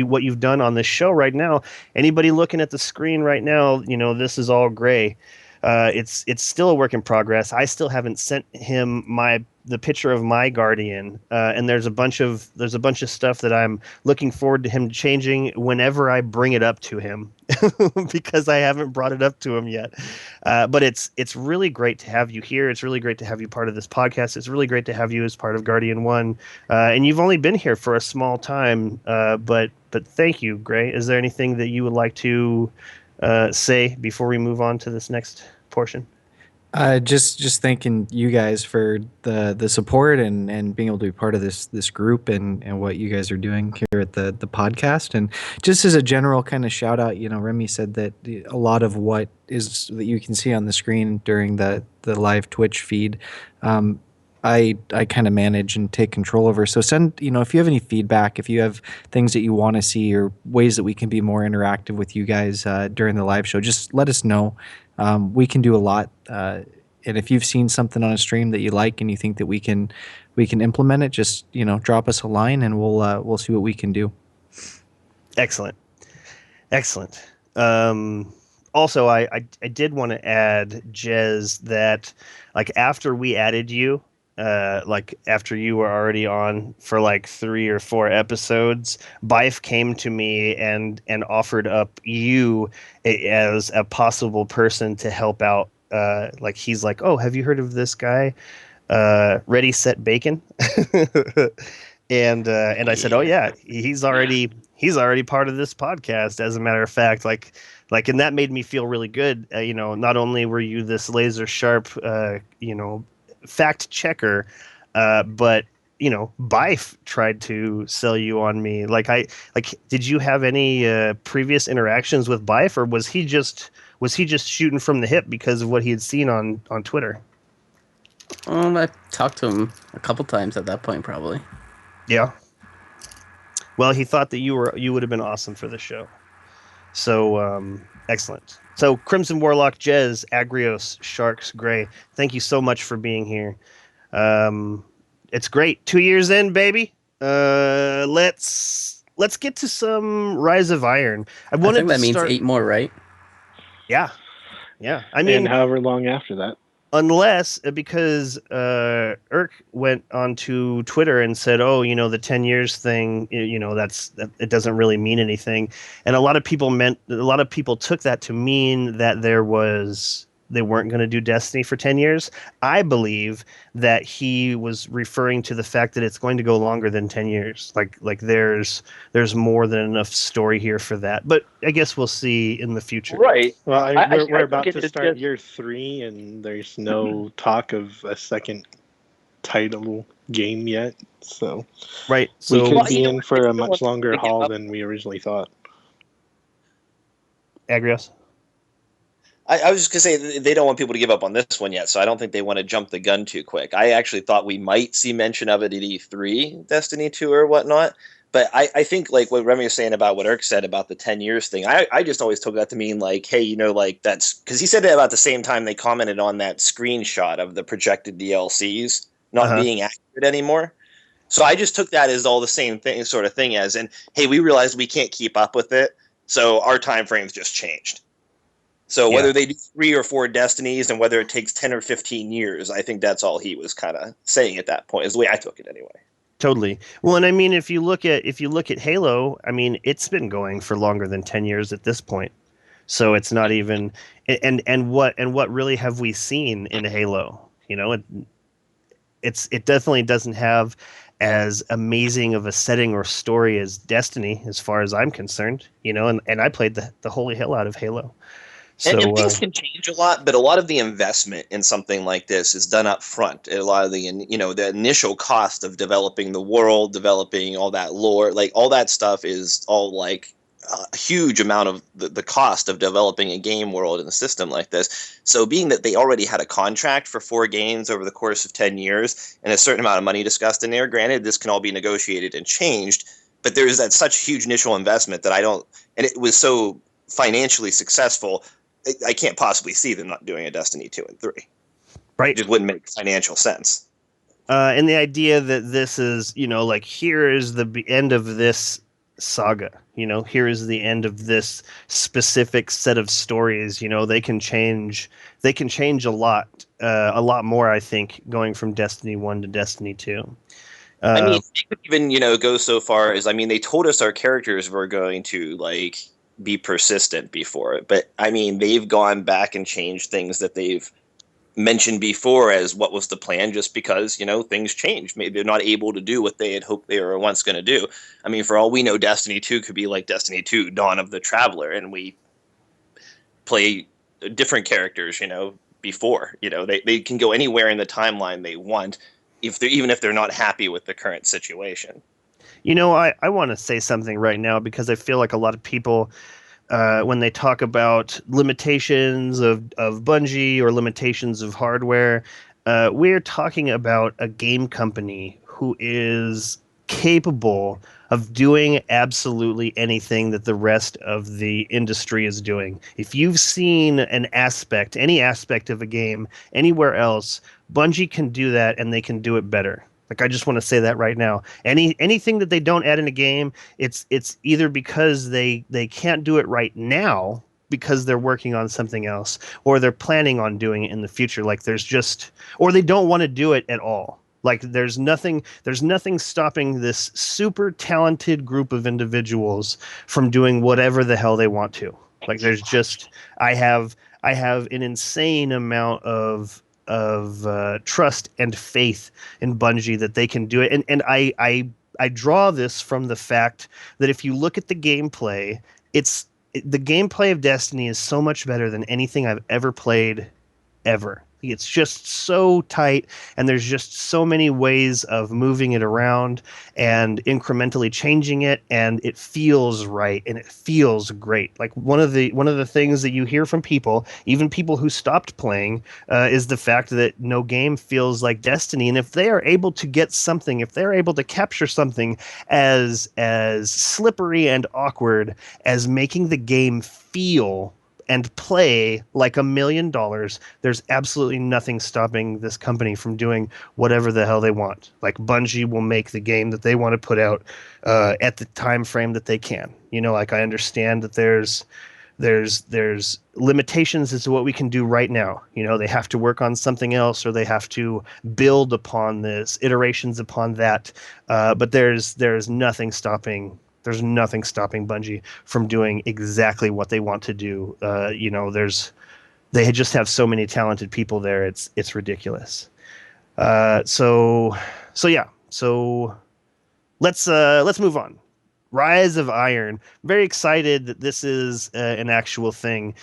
what you've done on this show right now. Anybody looking at the screen right now, this is all gray. It's still a work in progress. I still haven't sent him the picture of my guardian, and there's a bunch of stuff that I'm looking forward to him changing whenever I bring it up to him, because I haven't brought it up to him yet. But it's really great to have you here. It's really great to have you part of this podcast. It's really great to have you as part of Guardian One, and you've only been here for a small time, but thank you, Gray. Is there anything that you would like to say before we move on to this next portion? Just thanking you guys for the support and being able to be part of this group and what you guys are doing here at the podcast. And just as a general kind of shout out, Remy said that a lot of what is that you can see on the screen during the live Twitch feed, I kind of manage and take control over. So send, if you have any feedback, if you have things that you want to see or ways that we can be more interactive with you guys during the live show, just let us know. We can do a lot. And if you've seen something on a stream that you like and you think that we can implement it, just, drop us a line and we'll see what we can do. Excellent. Also, I did want to add, Jez, that like after we added you, like after you were already on for like 3 or 4 episodes, Bife came to me and offered up you as a possible person to help out. Like he's like, oh, have you heard of this guy, Ready Set Bacon? and I said, oh yeah, he's already part of this podcast. As a matter of fact, and that made me feel really good. Not only were you this laser sharp, fact checker, but Bife tried to sell you on me. Did you have any previous interactions with Bife, or was he just shooting from the hip because of what he had seen on Twitter? I talked to him a couple times at that point, probably. Yeah. Well, he thought that you would have been awesome for the show. So excellent. So Crimson Warlock, Jez, Agrios, Sharks, Gray, thank you so much for being here. It's great. 2 years in, baby. Let's get to some Rise of Iron. I think that means 8 more, right? Yeah. I mean, and however long after that. Unless because Irk went onto Twitter and said, "Oh, the 10 years thing, it doesn't really mean anything," and a lot of people took that to mean that they weren't going to do Destiny for 10 years. I believe that he was referring to the fact that it's going to go longer than 10 years. Like there's more than enough story here for that. But I guess we'll see in the future. Right. Well, we're about to start year 3, and there's no talk of a second title game yet. So right. So we could be in for a much longer haul than we originally thought. Agrios? I was just going to say, they don't want people to give up on this one yet, so I don't think they want to jump the gun too quick. I actually thought we might see mention of it at E3, Destiny 2 or whatnot, but I think like what Remy was saying about what Irk said about the 10 years thing, I just always took that to mean like, hey, that's... Because he said that about the same time they commented on that screenshot of the projected DLCs not being accurate anymore. So I just took that as all the same thing, sort of thing as, and hey, we realized we can't keep up with it, so our time frames just changed. So whether they do 3 or 4 Destinies and whether it takes 10 or 15 years, I think that's all he was kind of saying at that point, is the way I took it anyway. Totally. Well, and I mean, if you look at Halo, I mean, it's been going for longer than 10 years at this point. So it's not even, and what really have we seen in Halo? It definitely doesn't have as amazing of a setting or story as Destiny, as far as I'm concerned, and I played the holy hell out of Halo. So, and things can change a lot, but a lot of the investment in something like this is done up front. A lot of the initial cost of developing the world, developing all that lore, like all that stuff is all like a huge amount of the cost of developing a game world in a system like this. So being that they already had a contract for 4 games over the course of 10 years and a certain amount of money discussed in there, granted, this can all be negotiated and changed, but there's that such huge initial investment that and it was so financially successful, I can't possibly see them not doing a Destiny 2 and 3. Right. It just wouldn't make financial sense. And the idea that this is, like, here is the end of this saga, here is the end of this specific set of stories. They can change a lot more, I think, going from Destiny 1 to Destiny 2. I mean, they could even, go so far as, they told us our characters were going to, be persistent before it. But, they've gone back and changed things that they've mentioned before as what was the plan, just because, things changed. Maybe they're not able to do what they had hoped they were once going to do. For all we know, Destiny 2 could be like Destiny 2, Dawn of the Traveler, and we play different characters, before. They can go anywhere in the timeline they want, even if they're not happy with the current situation. I want to say something right now, because I feel like a lot of people, when they talk about limitations of Bungie or limitations of hardware, we're talking about a game company who is capable of doing absolutely anything that the rest of the industry is doing. If you've seen any aspect of a game anywhere else, Bungie can do that, and they can do it better. Like, I just want to say that right now. Anything that they don't add in a game, it's either because they can't do it right now because they're working on something else, or they're planning on doing it in the future. Like, or they don't want to do it at all. Like, there's nothing stopping this super talented group of individuals from doing whatever the hell they want to. Like, there's just, I have an insane amount of trust and faith in Bungie that they can do it. And I draw this from the fact that if you look at the gameplay, the gameplay of Destiny is so much better than anything I've ever played ever. It's just so tight, and there's just so many ways of moving it around and incrementally changing it, and it feels right and it feels great. Like, one of the things that you hear from people, even people who stopped playing, is the fact that no game feels like Destiny. And if they are able to get something, if they're able to capture something as slippery and awkward as making the game feel and play like $1 million, there's absolutely nothing stopping this company from doing whatever the hell they want. Like, Bungie will make the game that they want to put out at the time frame that they can. Like, I understand that there's limitations as to what we can do right now. They have to work on something else, or they have to build upon this, iterations upon that. But there's nothing stopping Bungie from doing exactly what they want to do. They just have so many talented people there. It's ridiculous. So let's move on. Rise of Iron. Very excited that this is an actual thing,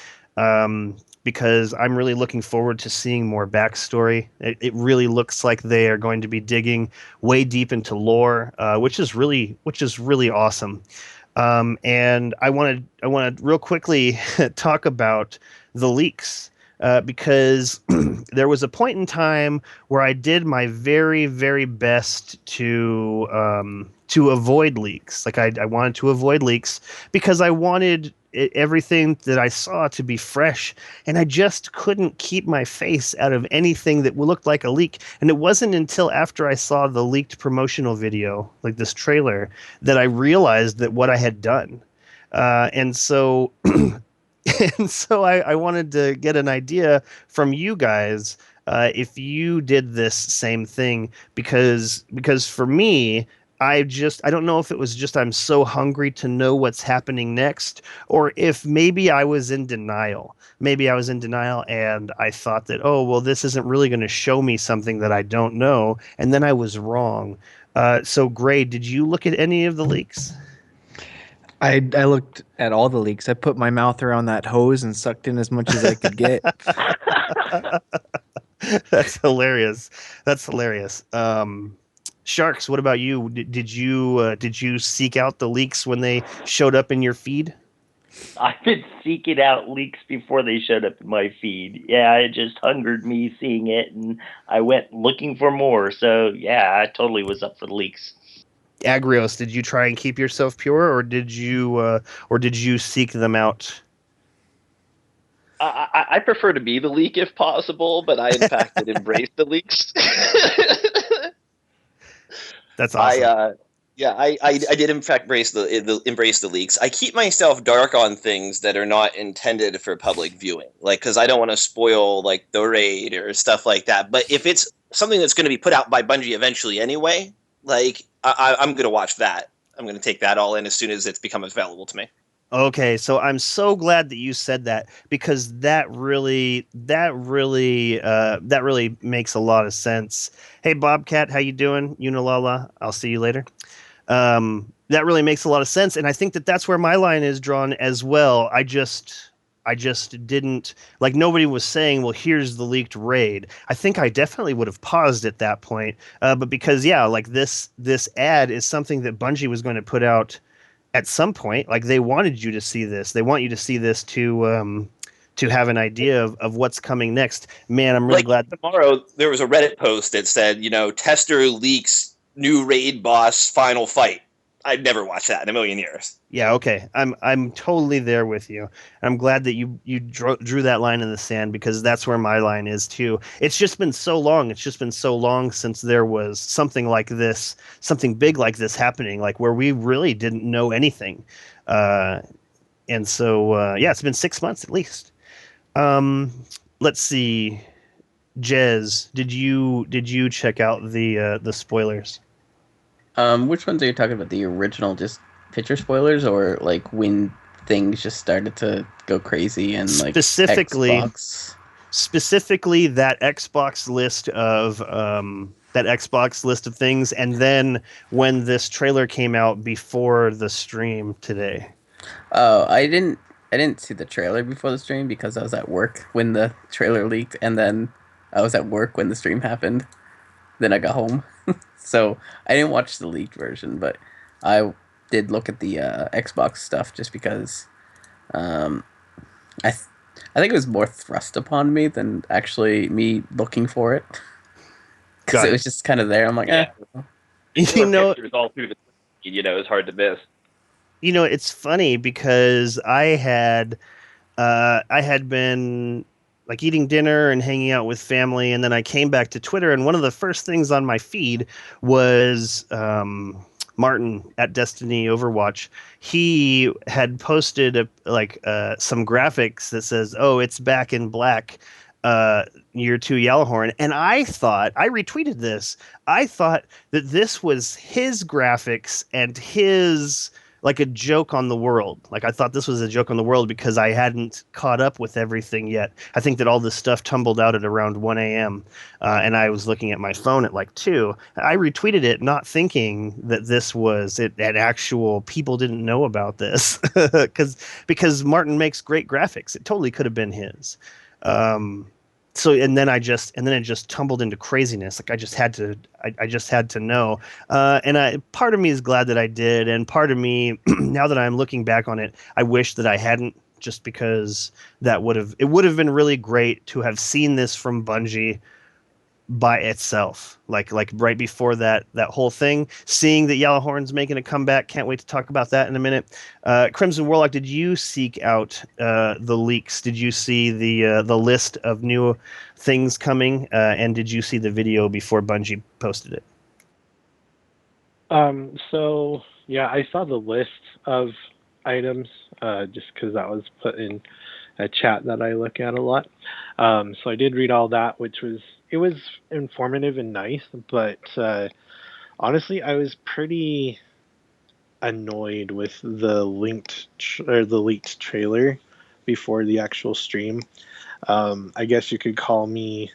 because I'm really looking forward to seeing more backstory. It really looks like they are going to be digging way deep into lore, which is really awesome. And I want to real quickly talk about the leaks. Because there was a point in time where I did my very, very best to avoid leaks. Like, I wanted to avoid leaks because I wanted everything that I saw to be fresh, and I just couldn't keep my face out of anything that looked like a leak. And it wasn't until after I saw the leaked promotional video, like this trailer, that I realized that what I had done. And so I wanted to get an idea from you guys if you did this same thing, because for me, I don't know if it was just I'm so hungry to know what's happening next, or if maybe I was in denial. Maybe I was in denial and I thought that, oh, well, this isn't really going to show me something that I don't know. And then I was wrong. So, Gray, did you look at any of the leaks? I looked at all the leaks. I put my mouth around that hose and sucked in as much as I could get. That's hilarious. Sharks, what about you? Did you seek out the leaks when they showed up in your feed? I've been seeking out leaks before they showed up in my feed. Yeah, it just hungered me seeing it, and I went looking for more. So yeah, I totally was up for the leaks. Agrios, did you try and keep yourself pure, or did you seek them out? I prefer to be the leak if possible, but I in fact did embrace the leaks. That's awesome. I did in fact embrace the leaks. I keep myself dark on things that are not intended for public viewing, like because I don't want to spoil like the raid or stuff like that. But if it's something that's going to be put out by Bungie eventually anyway, like I'm going to watch that. I'm going to take that all in as soon as it's become available to me. Okay, so I'm so glad that you said that because that really makes a lot of sense. Hey Bobcat, how you doing? Unilala, I'll see you later. That really makes a lot of sense, and I think that that's where my line is drawn as well. I just didn't like nobody was saying, well, here's the leaked raid. I think I definitely would have paused at that point, but because yeah, like this ad is something that Bungie was going to put out at some point. Like they wanted you to see this. They want you to see this to have an idea of what's coming next. Man, I'm really glad. Tomorrow there was a Reddit post that said, Tester leaks new raid boss final fight. I'd never watched that in a million years. Yeah, okay. I'm totally there with you. I'm glad that you drew that line in the sand because that's where my line is too. It's just been so long. It's just been so long since there was something like this, something big like this happening, like where we really didn't know anything. And so yeah, it's been 6 months at least. Let's see. Jez, did you check out the spoilers? Which ones are you talking about? The original, just picture spoilers, or like when things just started to go crazy and like specifically that Xbox list of things, and then when this trailer came out before the stream today. Oh, I didn't see the trailer before the stream because I was at work when the trailer leaked, and then I was at work when the stream happened. Then I got home. So I didn't watch the leaked version, but I did look at the Xbox stuff just because I think it was more thrust upon me than actually me looking for it. Because it was just kind of there. I'm like, yeah. Pictures all through the it's hard to miss. It's funny because I had been like eating dinner and hanging out with family, and then I came back to Twitter, and one of the first things on my feed was Martin at Destiny Overwatch. He had posted some graphics that says, "Oh, it's back in black, year 2 Yellowhorn," and I retweeted this. I thought that this was his graphics and his like a joke on the world. Like I thought this was a joke on the world because I hadn't caught up with everything yet. I think that all this stuff tumbled out at around 1 a.m. And I was looking at my phone at like 2. I retweeted it not thinking that this was it at actual people didn't know about this because Martin makes great graphics. It totally could have been his. So and then it just tumbled into craziness. Like I just had to know. And part of me is glad that I did, and part of me, now that I'm looking back on it, I wish that I hadn't, just because it would have been really great to have seen this from Bungie by itself, like right before that whole thing, seeing that Yellowhorn's making a comeback. Can't wait to talk about that in a minute. Crimson Warlock, did you seek out the leaks? Did you see the list of new things coming, and did you see the video before Bungie posted it? So yeah, I saw the list of items just because that was put in a chat that I look at a lot. So I did read all that, which was informative and nice, but honestly, I was pretty annoyed with the leaked trailer before the actual stream. I guess you could call me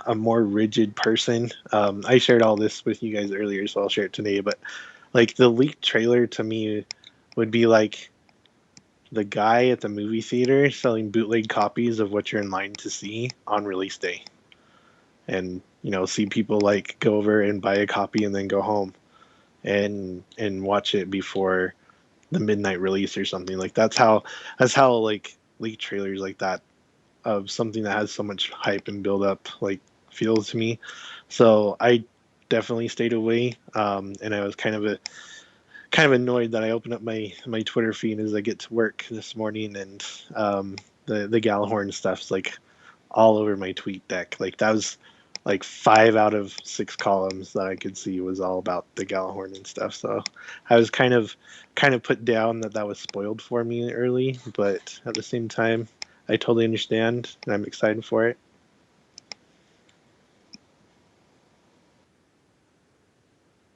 a more rigid person. I shared all this with you guys earlier, so I'll share it today. But like the leaked trailer to me would be like the guy at the movie theater selling bootleg copies of what you're in line to see on release day. And see people like go over and buy a copy and then go home and watch it before the midnight release or something. Like that's how like leak trailers like that of something that has so much hype and build up like feels to me. So I definitely stayed away, and I was kind of annoyed that I opened up my Twitter feed as I get to work this morning, and the Gallahorn stuff's like all over my tweet deck. Like that was like 5 out of 6 columns that I could see was all about the Gallahorn and stuff. So I was kind of put down that was spoiled for me early, but at the same time, I totally understand and I'm excited for it.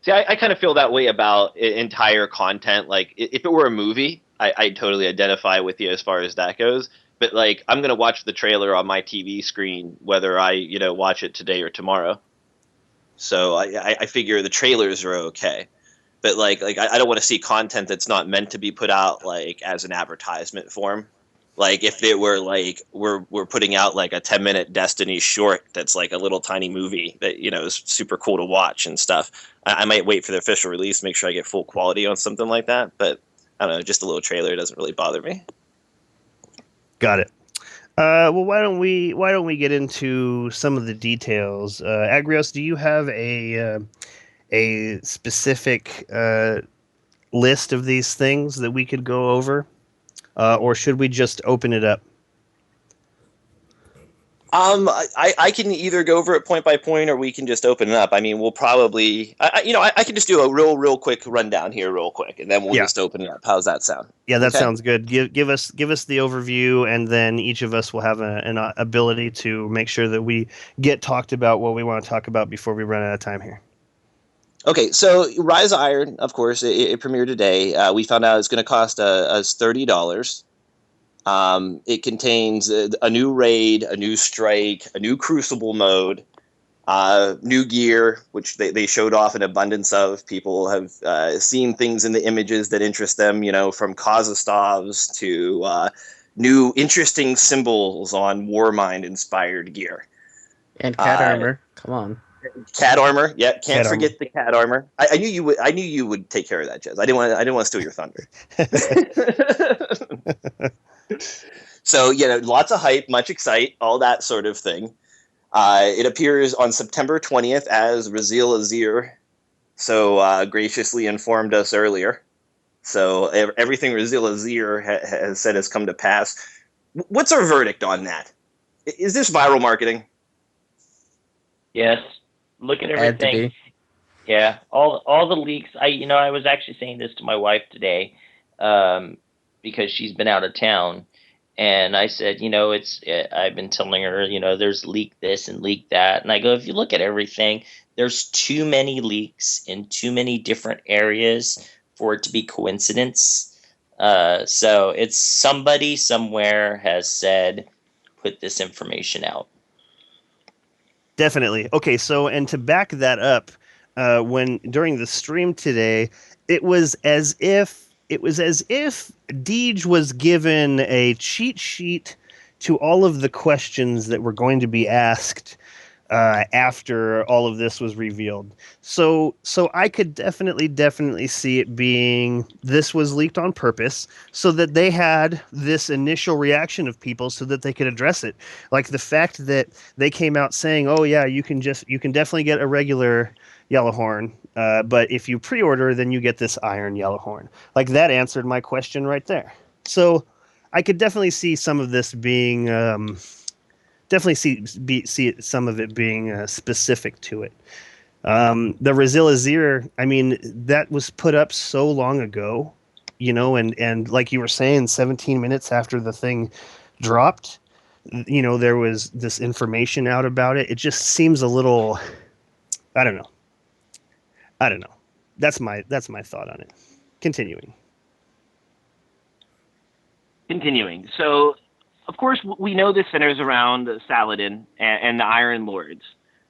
See, I kind of feel that way about entire content. Like, if it were a movie, I totally identify with you as far as that goes. But like, I'm gonna watch the trailer on my TV screen, whether I watch it today or tomorrow. So I figure the trailers are okay. But like I don't want to see content that's not meant to be put out like as an advertisement form. Like if it were like we're putting out like a 10-minute Destiny short that's like a little tiny movie that is super cool to watch and stuff. I might wait for the official release, make sure I get full quality on something like that. But I don't know, just a little trailer doesn't really bother me. Got it. Well, why don't we get into some of the details? Agrios, do you have a specific list of these things that we could go over, or should we just open it up? I can either go over it point by point, or we can just open it up. I mean, we'll probably, I can just do a real quick rundown here, real quick, and then we'll just open it up. How's that sound? Yeah, that Okay? sounds good. Give us the overview, and then each of us will have an ability to make sure that we get talked about what we want to talk about before we run out of time here. Okay, so Rise of Iron, of course, it premiered today. We found out it's going to cost us $30. It contains a new raid, a new strike, a new crucible mode, new gear, which they showed off an abundance of. People have seen things in the images that interest them, from Kazastavs to new interesting symbols on Warmind-inspired gear. And cat armor. Come on. Cat armor, yeah. Can't forget armor. the cat armor. I knew you would. I knew you would take care of that, Jez. I didn't want to steal your thunder. So lots of hype, much excite, all that sort of thing. It appears on September 20th as Razil Azir, so graciously informed us earlier. So everything Razil Azir has said has come to pass. What's our verdict on that? Is this viral marketing? Yes. Look at everything. Yeah, all the leaks. I was actually saying this to my wife today, because she's been out of town, and I said, I've been telling her, there's leak this and leak that, and I go, if you look at everything, there's too many leaks in too many different areas for it to be coincidence. So it's somebody somewhere has said, put this information out. Definitely. Okay, so and to back that up, when during the stream today, it was as if Deej was given a cheat sheet to all of the questions that were going to be asked after all of this was revealed. So I could definitely see it being this was leaked on purpose so that they had this initial reaction of people so that they could address it. Like the fact that they came out saying, "Oh yeah, you can definitely get a regular Yellowhorn, but if you pre-order, then you get this Iron Yellowhorn." Like that answered my question right there. So I could definitely see some of this being. Definitely see some of it being specific to it. The Razil Azir, I mean, that was put up so long ago, and like you were saying, 17 minutes after the thing dropped, there was this information out about it. It just seems a little, I don't know. That's my thought on it. Continuing. So, of course, we know this centers around Saladin and the Iron Lords.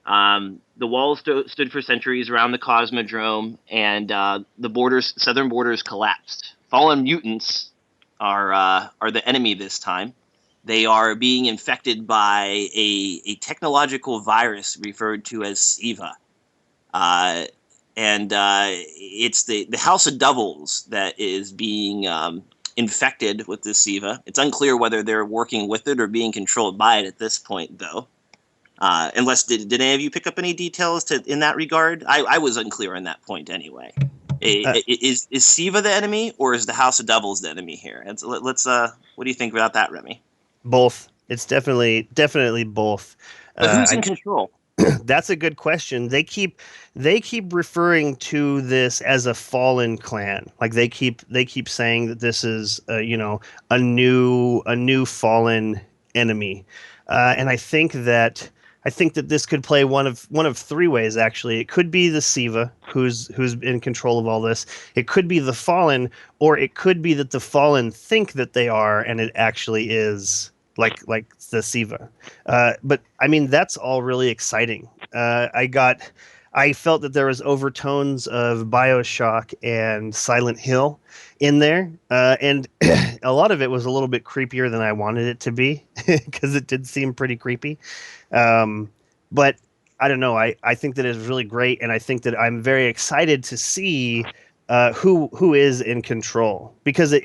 The walls stood for centuries around the Cosmodrome, and the southern borders collapsed. Fallen mutants are the enemy this time. They are being infected by a technological virus referred to as SIVA. It's the House of Devils that is being infected with this SIVA. It's unclear whether they're working with it or being controlled by it at this point, though. Unless did any of you pick up any details in that regard? I was unclear on that point anyway. Is SIVA the enemy, or is the House of Devils the enemy here? Let's what do you think about that, Remy? Both. It's definitely both. But who's in control? That's a good question. They keep referring to this as a fallen clan. Like they keep saying that this is a new fallen enemy. And I think that this could play one of three ways. Actually, it could be the Siva who's in control of all this. It could be the Fallen, or it could be that the Fallen think that they are, and it actually is like the Siva. But I mean, that's all really exciting. I felt that there was overtones of BioShock and Silent Hill in there, and a lot of it was a little bit creepier than I wanted it to be because it did seem pretty creepy. But I don't know. I think that it's really great, and I think that I'm very excited to see who is in control, because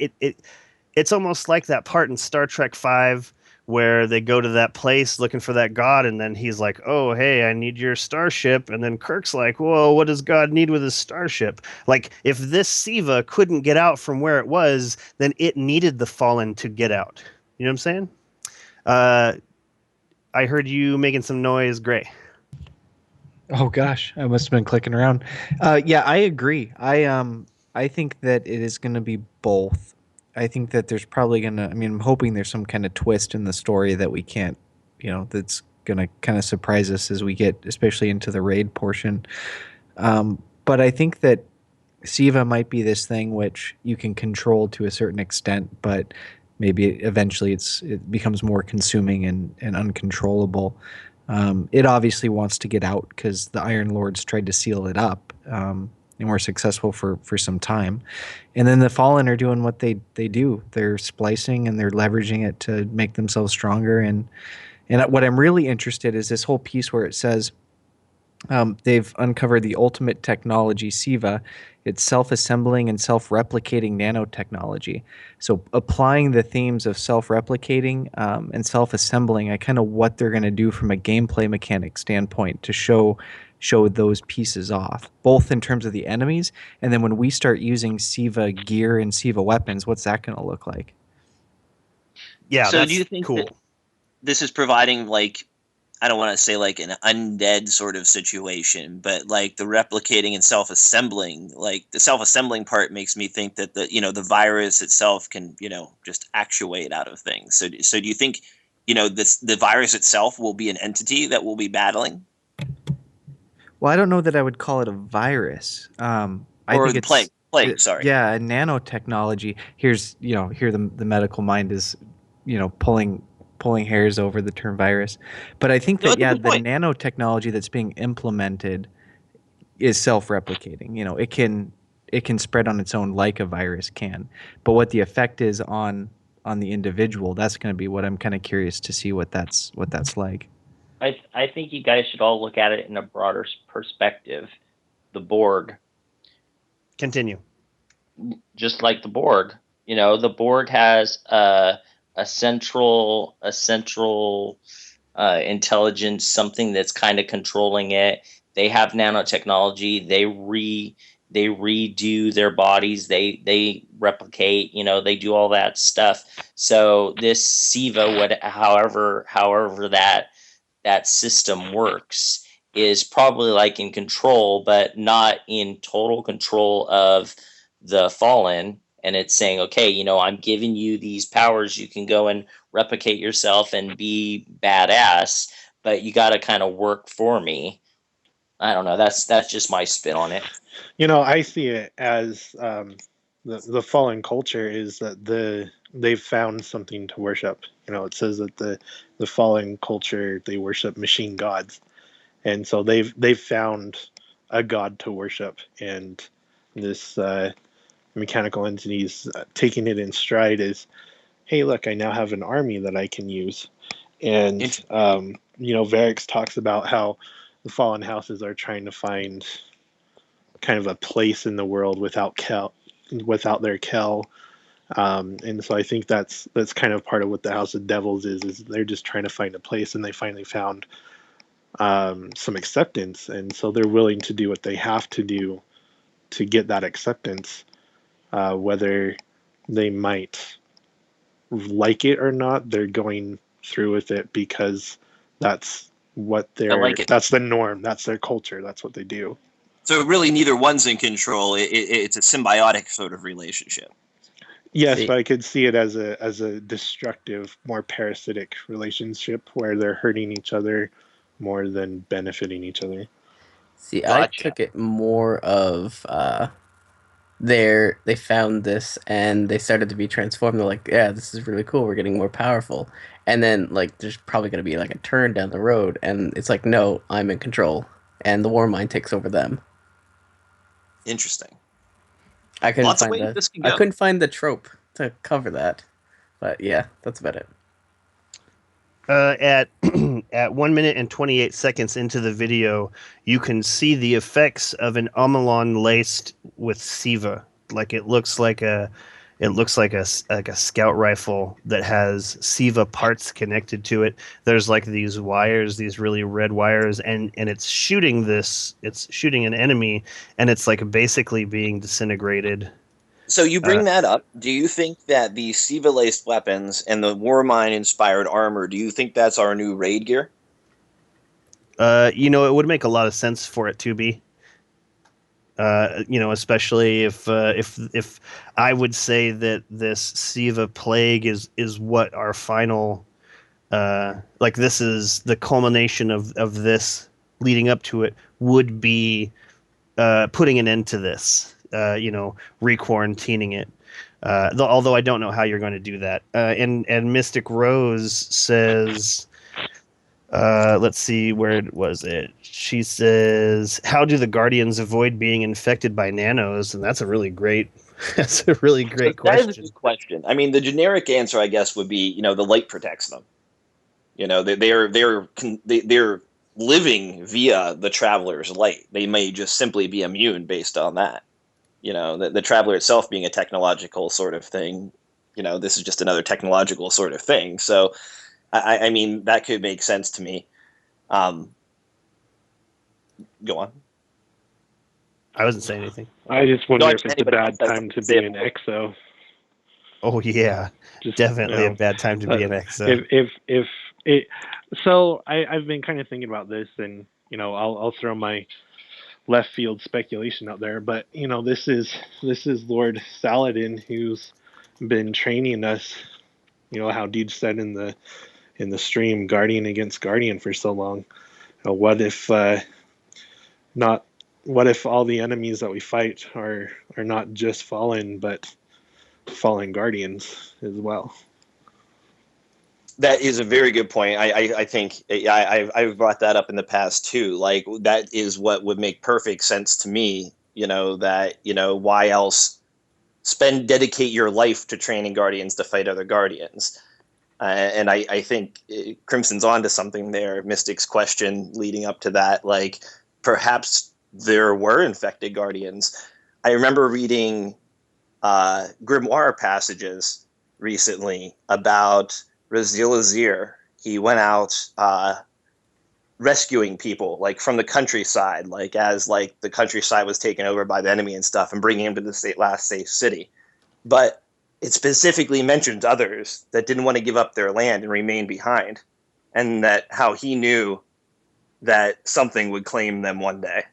it's almost like that part in Star Trek V where they go to that place looking for that god, and then he's like, "Oh, hey, I need your starship," and then Kirk's like, "Whoa, what does God need with his starship?" Like, if this Siva couldn't get out from where it was, then it needed the Fallen to get out. You know what I'm saying? I heard you making some noise, Gray. Oh gosh, I must have been clicking around. Yeah, I agree. I think that it is going to be both. I think that there's probably going to, I mean, I'm hoping there's some kind of twist in the story that we can't, that's going to kind of surprise us as we get, especially into the raid portion. But I think that Siva might be this thing which you can control to a certain extent, but maybe eventually it becomes more consuming and uncontrollable. It obviously wants to get out because the Iron Lords tried to seal it up, and were successful for some time. And then the Fallen are doing what they do. They're splicing and they're leveraging it to make themselves stronger. And what I'm really interested is this whole piece where it says they've uncovered the ultimate technology, SIVA. It's self-assembling and self-replicating nanotechnology. So applying the themes of self-replicating and self-assembling, I kind of what they're going to do from a gameplay mechanic standpoint to show those pieces off, both in terms of the enemies, and then when we start using SIVA gear and SIVA weapons, what's that going to look like? Yeah, so that's do you think cool. that this is providing, like, I don't want to say like an undead sort of situation, but like the replicating and self-assembling, like the self-assembling part makes me think that the virus itself can, just actuate out of things. So do you think, the virus itself will be an entity that we'll be battling? Well, I don't know that I would call it a virus. I think it's plague. Sorry. Yeah, a nanotechnology. Here the medical mind is, pulling hairs over the term virus. But I think that, the nanotechnology that's being implemented is self-replicating. It can spread on its own like a virus can. But what the effect is on the individual, that's going to be what I'm kind of curious to see what that's like. I think you guys should all look at it in a broader perspective. The Borg. Continue. Just like the Borg, the Borg has a central intelligence, something that's kind of controlling it. They have nanotechnology. They redo their bodies. They replicate. They do all that stuff. So this SIVA, however that system works, is probably like in control, but not in total control of the Fallen. And it's saying, okay, I'm giving you these powers. You can go and replicate yourself and be badass, but you got to kind of work for me. I don't know. That's just my spin on it. I see it as the fallen culture is that they've found something to worship. It says that the fallen culture, they worship machine gods, and so they've found a god to worship, and this mechanical entities taking it in stride is, hey, look, I now have an army that I can use. And Varix talks about how the fallen houses are trying to find kind of a place in the world without their Kel. And so I think that's kind of part of what the House of Devils is they're just trying to find a place, and they finally found some acceptance, and so they're willing to do what they have to do to get that acceptance, whether they might like it or not. They're going through with it because that's what that's the norm, that's their culture, that's what they do. So really, neither one's in control. It's a symbiotic sort of relationship. Yes, but I could see it as a destructive, more parasitic relationship where they're hurting each other more than benefiting each other. See, gotcha. I took it more of they found this and they started to be transformed. They're like, yeah, this is really cool. We're getting more powerful. And then like there's probably going to be like a turn down the road, and it's like, no, I'm in control, and the war mind takes over them. Interesting. I couldn't find the trope to cover that, but yeah, that's about it. At 1 minute and 28 seconds into the video, you can see the effects of an Omelon laced with Siva. Like it looks like a scout rifle that has Siva parts connected to it. There's like these wires, these really red wires, and it's shooting an enemy, and it's like basically being disintegrated. So you bring that up. Do you think that the Siva-laced weapons and the Warmind-inspired armor, do you think that's our new raid gear? It would make a lot of sense for it to be. Especially if I would say that this Siva plague is what our final, this is the culmination of this leading up to it would be putting an end to this, re-quarantining it. Although I don't know how you're going to do that. And Mystic Rose says, let's see, where was it? She says, "How do the Guardians avoid being infected by nanos?" And that's a really great question. That is a good question. I mean, the generic answer, I guess, would be the light protects them. They're living via the Traveler's light. They may just simply be immune based on that. The Traveler itself being a technological sort of thing. This is just another technological sort of thing. So, I mean, that could make sense to me. Go on. I wasn't saying anything. I just wonder if it's a bad time to be an EXO. Oh yeah, definitely a bad time to be an EXO. If it, so I've been kind of thinking about this, and I'll throw my left field speculation out there, but this is Lord Saladin who's been training us. How Deej said in the stream, Guardian against Guardian for so long. What if all the enemies that we fight are not just fallen, but fallen Guardians as well? That is a very good point. I think I've brought that up in the past too. Like that is what would make perfect sense to me. Why else dedicate your life to training Guardians to fight other Guardians? And I think Crimson's onto something there. Mystic's question leading up to that, like perhaps there were infected Guardians. I remember reading grimoire passages recently about Razil Azir. He went out rescuing people like from the countryside, like as like the countryside was taken over by the enemy and stuff, and bringing him to the last safe city. But it specifically mentions others that didn't want to give up their land and remain behind, and that how he knew that something would claim them one day.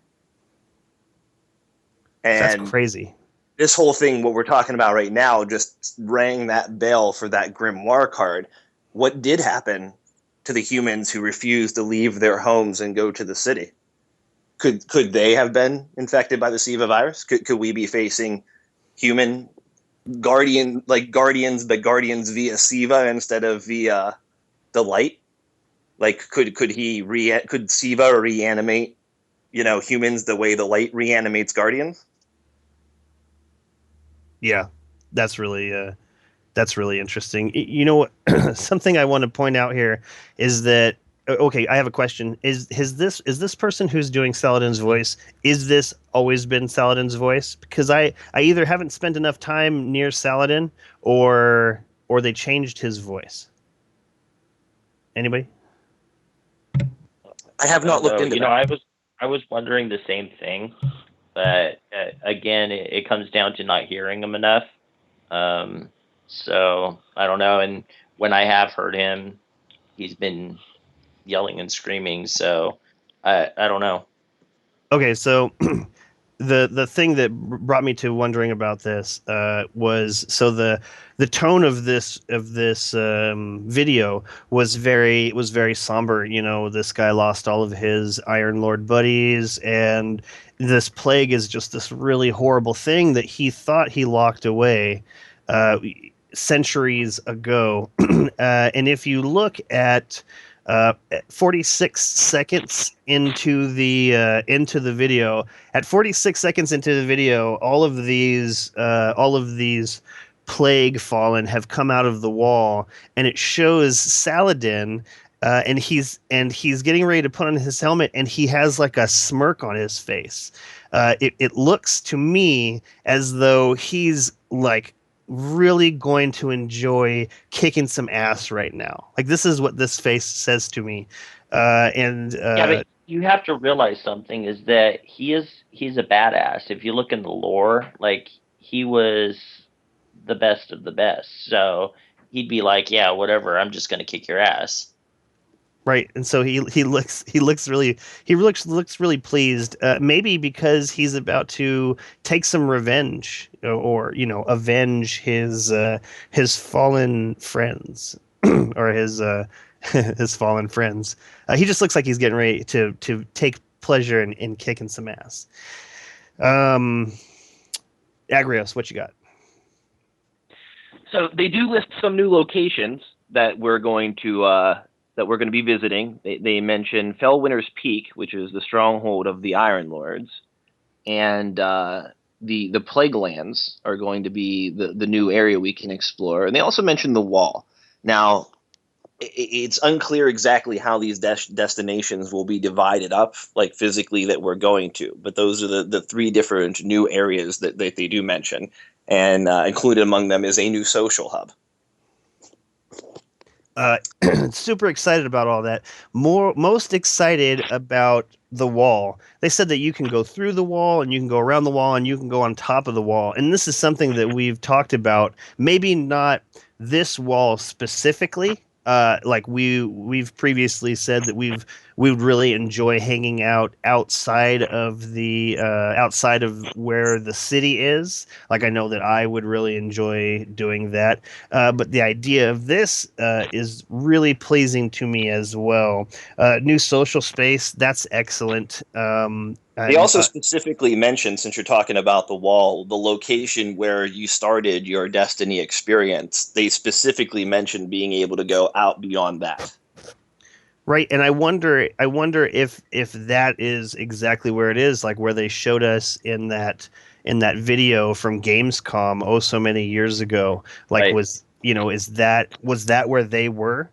And that's crazy. This whole thing, what we're talking about right now, just rang that bell for that grimoire card. What did happen to the humans who refused to leave their homes and go to the city? Could they have been infected by the Siva virus? Could we be facing human guardians, but guardians via Siva instead of via the light? Like, could Siva reanimate, humans the way the light reanimates guardians? Yeah, that's really That's really interesting. You know what? Something I want to point out here is that okay, I have a question. Is this person who's doing Saladin's voice? Is this always been Saladin's voice? Because I either haven't spent enough time near Saladin, or they changed his voice. Anybody? I have not looked into that. I was wondering the same thing, but again, it comes down to not hearing him enough. So I don't know. And when I have heard him, he's been yelling and screaming. So I don't know. Okay, so the thing that brought me to wondering about this was so the tone of this video was very somber. You know, this guy lost all of his Iron Lord buddies, and this plague is just this really horrible thing that he thought he locked away centuries ago. And if you look at 46 seconds into the video. At 46 seconds into the video, all of these plague fallen have come out of the wall, and it shows Saladin, and he's getting ready to put on his helmet, and he has like a smirk on his face. It looks to me as though he's like really going to enjoy kicking some ass right now. Like, this is what this face says to me. Yeah, but you have to realize something is that he's a badass. If you look in the lore, like, he was the best of the best. So he'd be like, yeah, whatever, I'm just gonna kick your ass. Right, and so he looks really pleased. Maybe because he's about to take some revenge, or avenge his fallen friends, or his fallen friends. He just looks like he's getting ready to take pleasure in kicking some ass. Agrios, what you got? So they do list some new locations that we're going to be visiting. They mention Fellwinter's Peak, which is the stronghold of the Iron Lords, and the Plague Lands are going to be the new area we can explore. And they also mention the Wall. Now, it's unclear exactly how these destinations will be divided up, like physically, that we're going to. But those are the three different new areas that they do mention, and included among them is a new social hub. Super excited about all that. Most excited about the wall. They said that you can go through the wall, and you can go around the wall, and you can go on top of the wall. And this is something that we've talked about. Maybe not this wall specifically. Like we've previously said that we would really enjoy hanging out outside of where the city is. Like, I know that I would really enjoy doing that. But the idea of this is really pleasing to me as well. New social space, that's excellent. They also specifically mentioned, since you're talking about the wall, the location where you started your Destiny experience. They specifically mentioned being able to go out beyond that. Right, and I wonder if that is exactly where it is, like where they showed us in that video from Gamescom so many years ago. Like, right. Was that where they were?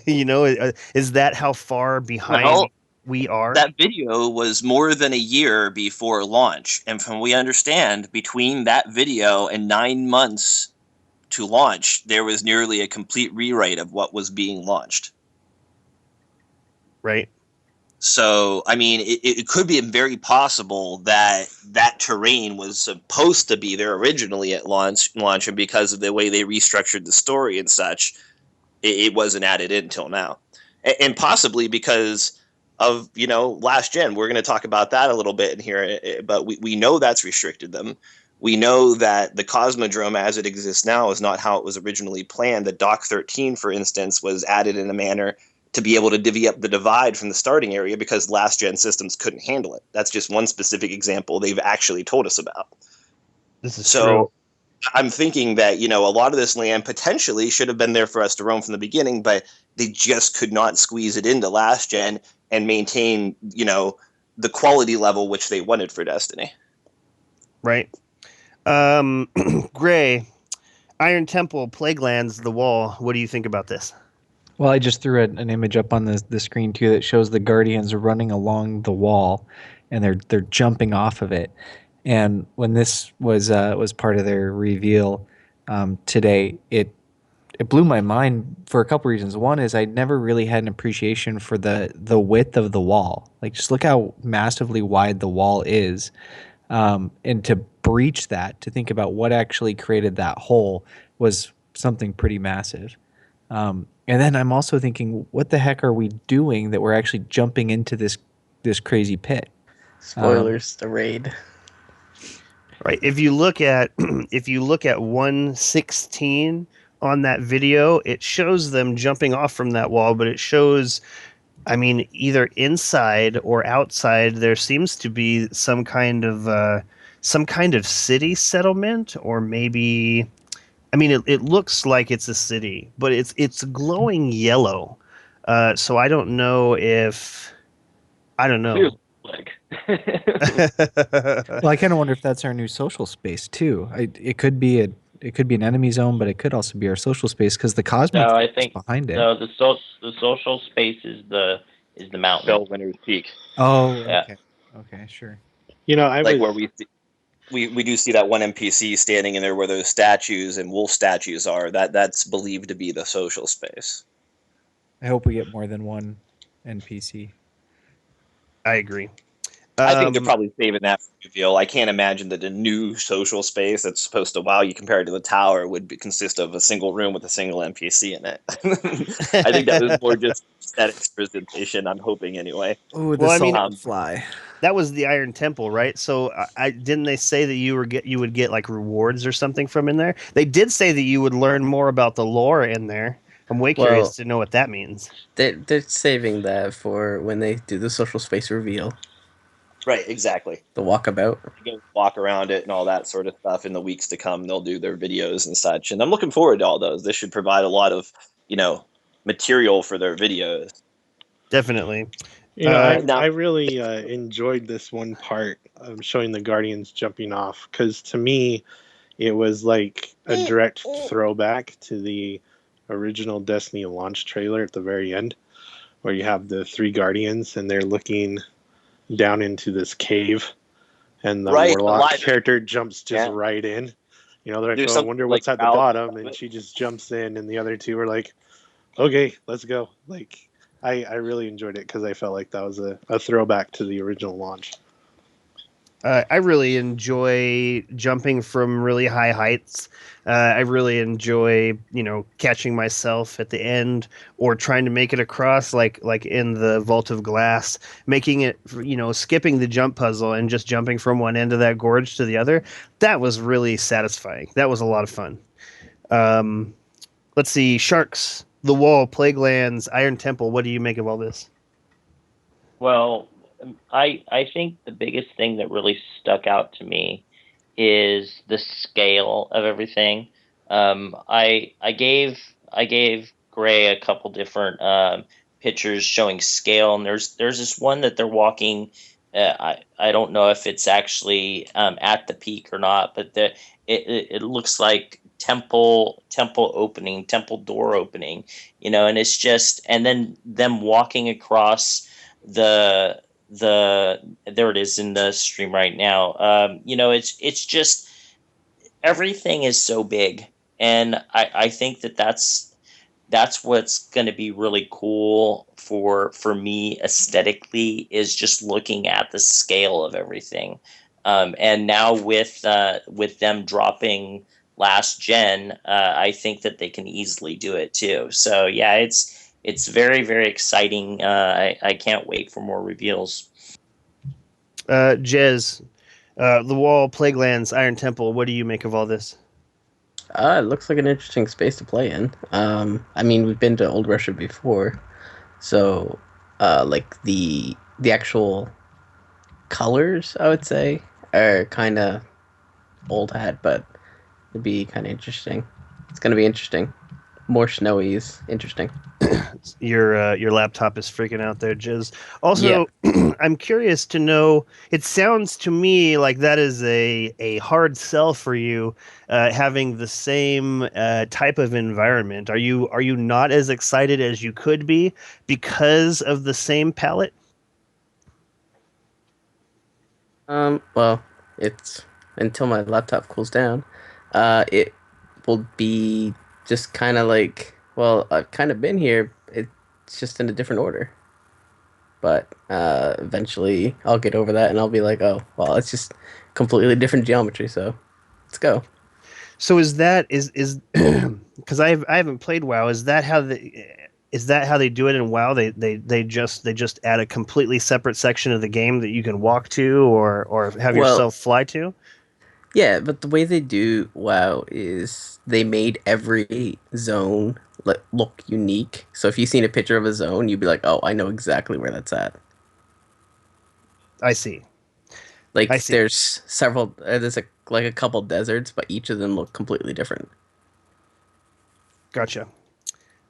Is that how far behind we are? That video was more than a year before launch, and from what we understand, between that video and 9 months to launch, there was nearly a complete rewrite of what was being launched. Right. So, I mean, it could be very possible that that terrain was supposed to be there originally at launch, and because of the way they restructured the story and such, it wasn't added in until now. And possibly because of, last gen. We're going to talk about that a little bit in here, but we know that's restricted them. We know that the Cosmodrome as it exists now is not how it was originally planned. The Dock 13, for instance, was added in a manner to be able to divvy up the divide from the starting area because last gen systems couldn't handle it. That's just one specific example they've actually told us about. This is true. I'm thinking that, a lot of this land potentially should have been there for us to roam from the beginning, but they just could not squeeze it into last gen and maintain, the quality level which they wanted for Destiny. Right. Gray, Iron Temple, Plaguelands, The Wall. What do you think about this? Well, I just threw an image up on the screen too that shows the Guardians running along the wall, and they're jumping off of it. And when this was part of their reveal today, it blew my mind for a couple reasons. One is I never really had an appreciation for the width of the wall. Like, just look how massively wide the wall is, and to breach that, to think about what actually created that hole was something pretty massive. And then I'm also thinking, what the heck are we doing that we're actually jumping into this crazy pit? Spoilers, the raid. Right. If you look at 116 on that video, it shows them jumping off from that wall, but it shows, I mean, either inside or outside, there seems to be some kind of city settlement, or maybe, I mean, it looks like it's a city, but it's glowing yellow. So I don't know if, I don't know. Well, I kind of wonder if that's our new social space too. It could be an enemy zone, but it could also be our social space because the cosmic No, I is think behind it. no. The social space is the mountain. Fellwinter's Peak. Oh, Yeah. okay, sure. You know, I Like was where we do see that one NPC standing in there where those statues and wolf statues are. That's believed to be the social space. I hope we get more than one NPC. I agree. I think they're probably saving that for reveal. I can't imagine that a new social space that's supposed to wow you compared to the tower consist of a single room with a single NPC in it. I think that was more just aesthetics presentation. I'm hoping anyway. Oh, the salt fly. That was the Iron Temple, right? So I didn't they say that you would get like rewards or something from in there? They did say that you would learn more about the lore in there. I'm way curious to know what that means. They're saving that for when they do the social space reveal. Right, exactly. The walkabout. You can walk around it and all that sort of stuff in the weeks to come. They'll do their videos and such. And I'm looking forward to all those. This should provide a lot of, material for their videos. Definitely. I really enjoyed this one part of showing the Guardians jumping off, because to me, it was like a direct throwback to the original Destiny launch trailer at the very end, where you have the three Guardians and they're looking down into this cave, and the Warlock character jumps right in. They're like, I wonder what's at the bottom, and she just jumps in, and the other two are like, okay, let's go. Like, I really enjoyed it because I felt like that was a throwback to the original launch. I really enjoy jumping from really high heights. I really enjoy, catching myself at the end or trying to make it across, like in the Vault of Glass, making it, skipping the jump puzzle and just jumping from one end of that gorge to the other. That was really satisfying. That was a lot of fun. Let's see, Sharks, The Wall, Plaguelands, Iron Temple. What do you make of all this? Well, I think the biggest thing that really stuck out to me is the scale of everything. I gave Gray a couple different pictures showing scale, and there's this one that they're walking. I don't know if it's actually at the peak or not, but it looks like temple door opening, and it's just, and then them walking across the there it is in the stream right now. It's just, everything is so big, and I think that's what's going to be really cool for me aesthetically, is just looking at the scale of everything. And now with them dropping last gen, I think that they can easily do it too. So yeah, it's very, very exciting. I can't wait for more reveals. Jez, The Wall, Plaguelands, Iron Temple. What do you make of all this? It looks like an interesting space to play in. I mean, we've been to Old Russia before, so like the actual colors, I would say, are kind of old hat, but it'd be kind of interesting. It's going to be interesting. more snowy is interesting. Your laptop is freaking out there, Jiz. Also, I'm curious to know. It sounds to me like that is a hard sell for you, having the same type of environment. Are you not as excited as you could be because of the same palette? Well, it's until my laptop cools down. It will be just kind of like, well, I've kind of been here. It's just in a different order. But eventually I'll get over that and I'll be like, oh, well, it's just completely different geometry, so let's go. So is because I haven't played WoW. Is that how they do it in WoW? They just add a completely separate section of the game that you can walk to or have Well, yourself fly to? yeah, but the way they do WoW is they made every zone look unique. So if you've seen a picture of a zone, you'd be like, oh, I know exactly where that's at. I see. Like there's several, there's like a couple deserts, but each of them look completely different. Gotcha.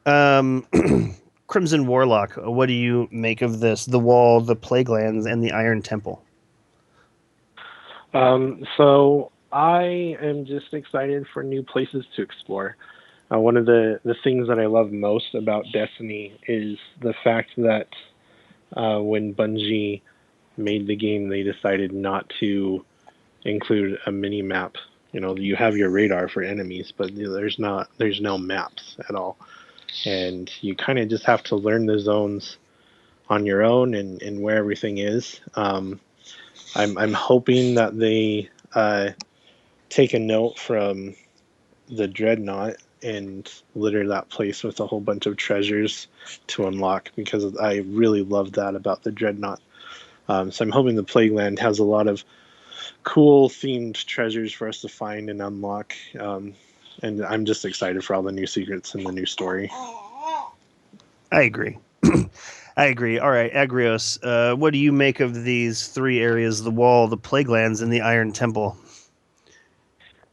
Crimson Warlock, what do you make of this? The Wall, the Plaguelands, and the Iron Temple. So I am just excited for new places to explore. One of the things that I love most about Destiny is the fact that when Bungie made the game, they decided not to include a mini map. You know, you have your radar for enemies, but there's no maps at all, and you kind of just have to learn the zones on your own and where everything is. I'm hoping that they take a note from the Dreadnought and litter that place with a whole bunch of treasures to unlock, because I really love that about the Dreadnought. So I'm hoping the Plagueland has a lot of cool themed treasures for us to find and unlock. And I'm just excited for all the new secrets and the new story. I agree. I agree. All right, Agrios, what do you make of these three areas, the Wall, the Plaguelands, and the Iron Temple?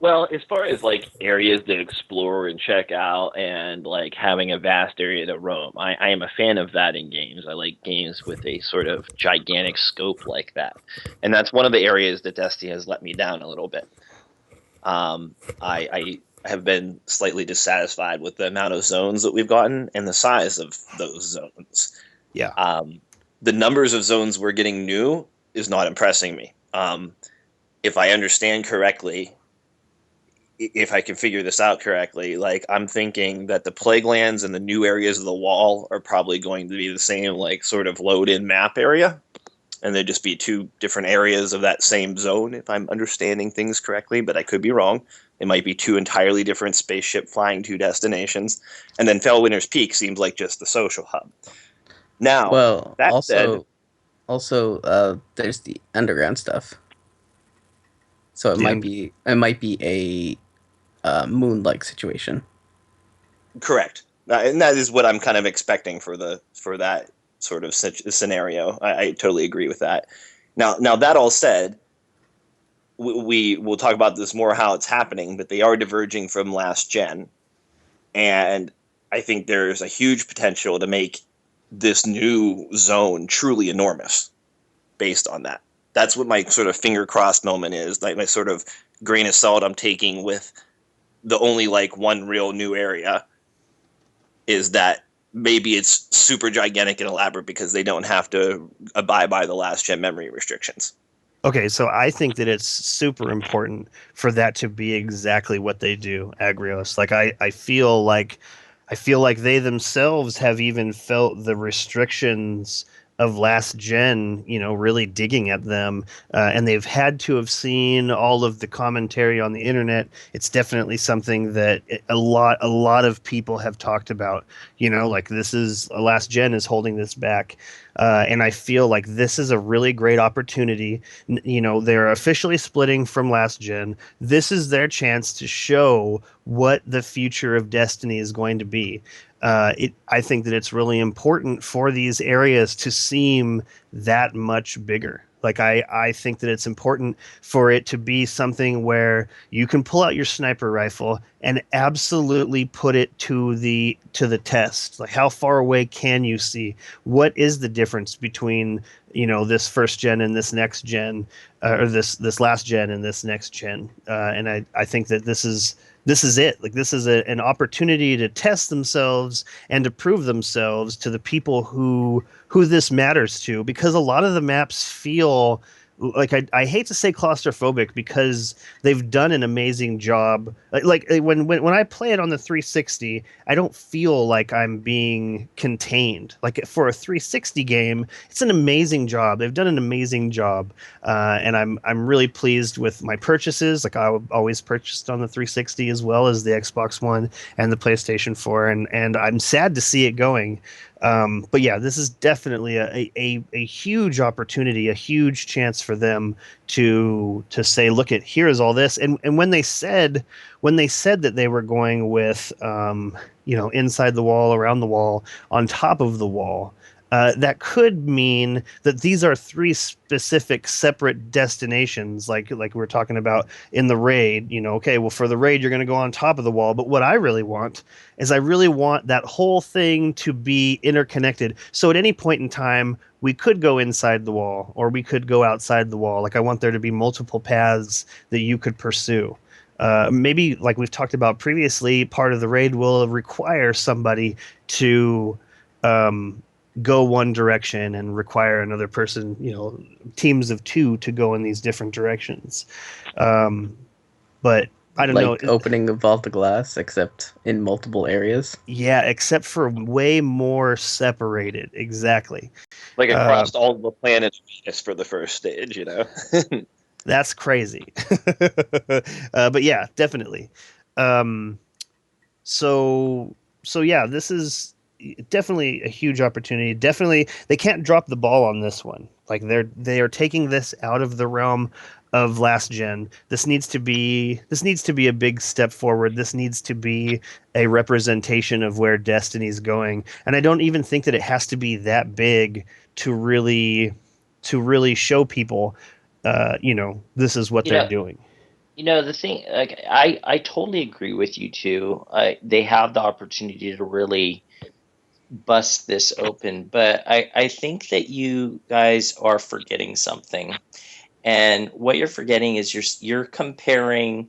Well, as far as like areas to explore and check out and like having a vast area to roam, I am a fan of that in games. I like games with a sort of gigantic scope like that. And that's one of the areas that Destiny has let me down a little bit. I have been slightly dissatisfied with the amount of zones that we've gotten and the size of those zones. Yeah. The numbers of zones we're getting new is not impressing me. If I understand correctly, if I can figure this out correctly, like I'm thinking that the Plaguelands and the new areas of the Wall are probably going to be the same, like sort of load-in map area, and they'd just be two different areas of that same zone, if I'm understanding things correctly, but I could be wrong. It might be two entirely different spaceship flying to destinations, and then Fellwinter's Peak seems like just the social hub. Now, well, that also, said, there's the underground stuff. So it might be a moon-like situation. Correct, and that is what I'm kind of expecting for that sort of scenario. I totally agree with that. Now that all said, we will talk about this more how it's happening, but they are diverging from last gen, and I think there's a huge potential to make this new zone truly enormous based on that. That's what my sort of finger crossed moment is, like my sort of grain of salt I'm taking with the only like one real new area is that maybe it's super gigantic and elaborate because they don't have to abide by the last gen memory restrictions. Okay, so I think that it's super important for that to be exactly what they do, Agrios. Like I feel like they themselves have even felt the restrictions of last gen, really digging at them, and they've had to have seen all of the commentary on the internet. It's definitely something that a lot of people have talked about. Like this is last gen is holding this back, and I feel like this is a really great opportunity. They're officially splitting from last gen. This is their chance to show what the future of Destiny is going to be. I think that it's really important for these areas to seem that much bigger. Like I think that it's important for it to be something where you can pull out your sniper rifle and absolutely put it to the test. Like, how far away can you see? What is the difference between, this first gen and this next gen, or this last gen and this next gen? And I think that this is it. Like, this is an opportunity to test themselves and to prove themselves to the people who this matters to, because a lot of the maps feel like, I hate to say claustrophobic, because they've done an amazing job. When I play it on the 360, I don't feel like I'm being contained. Like, for a 360 game, it's an amazing job. They've done an amazing job, and I'm really pleased with my purchases. Like, I always purchased on the 360 as well as the Xbox One and the PlayStation 4, and I'm sad to see it going. But yeah, this is definitely a huge opportunity, a huge chance for them to say, look, here is all this. And when they said that they were going with, inside the wall, around the wall, on top of the wall, that could mean that these are three specific separate destinations, like we're talking about in the raid. Okay, well, for the raid, you're going to go on top of the wall. But what I really want is, I really want that whole thing to be interconnected. So at any point in time, we could go inside the wall or we could go outside the wall. Like, I want there to be multiple paths that you could pursue. Maybe, like we've talked about previously, part of the raid will require somebody to go one direction and require another person, teams of two, to go in these different directions. But I don't know. Like opening the vault of glass, except in multiple areas. Yeah, except for way more separated. Exactly. Like across all the planets for the first stage, That's crazy. But yeah, definitely. So yeah, this is definitely a huge opportunity. Definitely, they can't drop the ball on this one. Like, they are taking this out of the realm of last gen. This needs to be a big step forward. This needs to be a representation of where Destiny's going. And I don't even think that it has to be that big to really show people, this is what they're doing. The thing, like, I totally agree with you too. They have the opportunity to really bust this open, but I think that you guys are forgetting something. And what you're forgetting is you're comparing,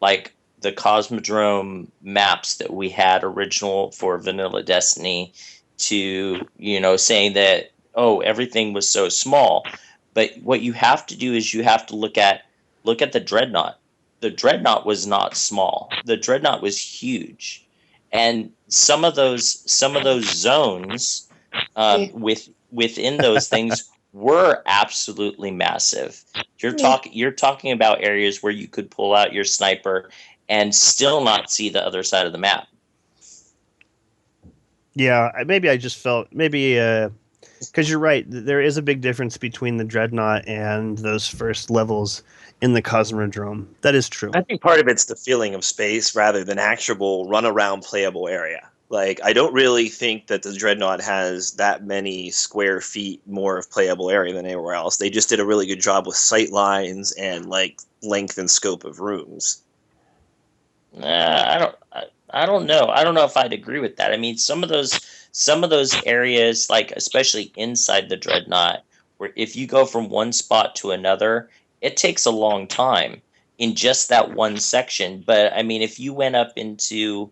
like, the Cosmodrome maps that we had original for Vanilla Destiny to, saying that, oh, everything was so small. But what you have to do is you have to look at the Dreadnought. The Dreadnought was not small. The Dreadnought was huge. And some of those zones within those things were absolutely massive. You're talking about areas where you could pull out your sniper and still not see the other side of the map. Yeah, maybe I just felt because you're right, there is a big difference between the Dreadnought and those first levels in the Cosmodrome. That is true. I think part of it's the feeling of space rather than actual run around playable area. Like, I don't really think that the Dreadnought has that many square feet more of playable area than anywhere else. They just did a really good job with sight lines and, like, length and scope of rooms. I don't know. I don't know if I'd agree with that. I mean, some of those areas, like especially inside the Dreadnought, where if you go from one spot to another, it takes a long time in just that one section. But I mean, if you went up into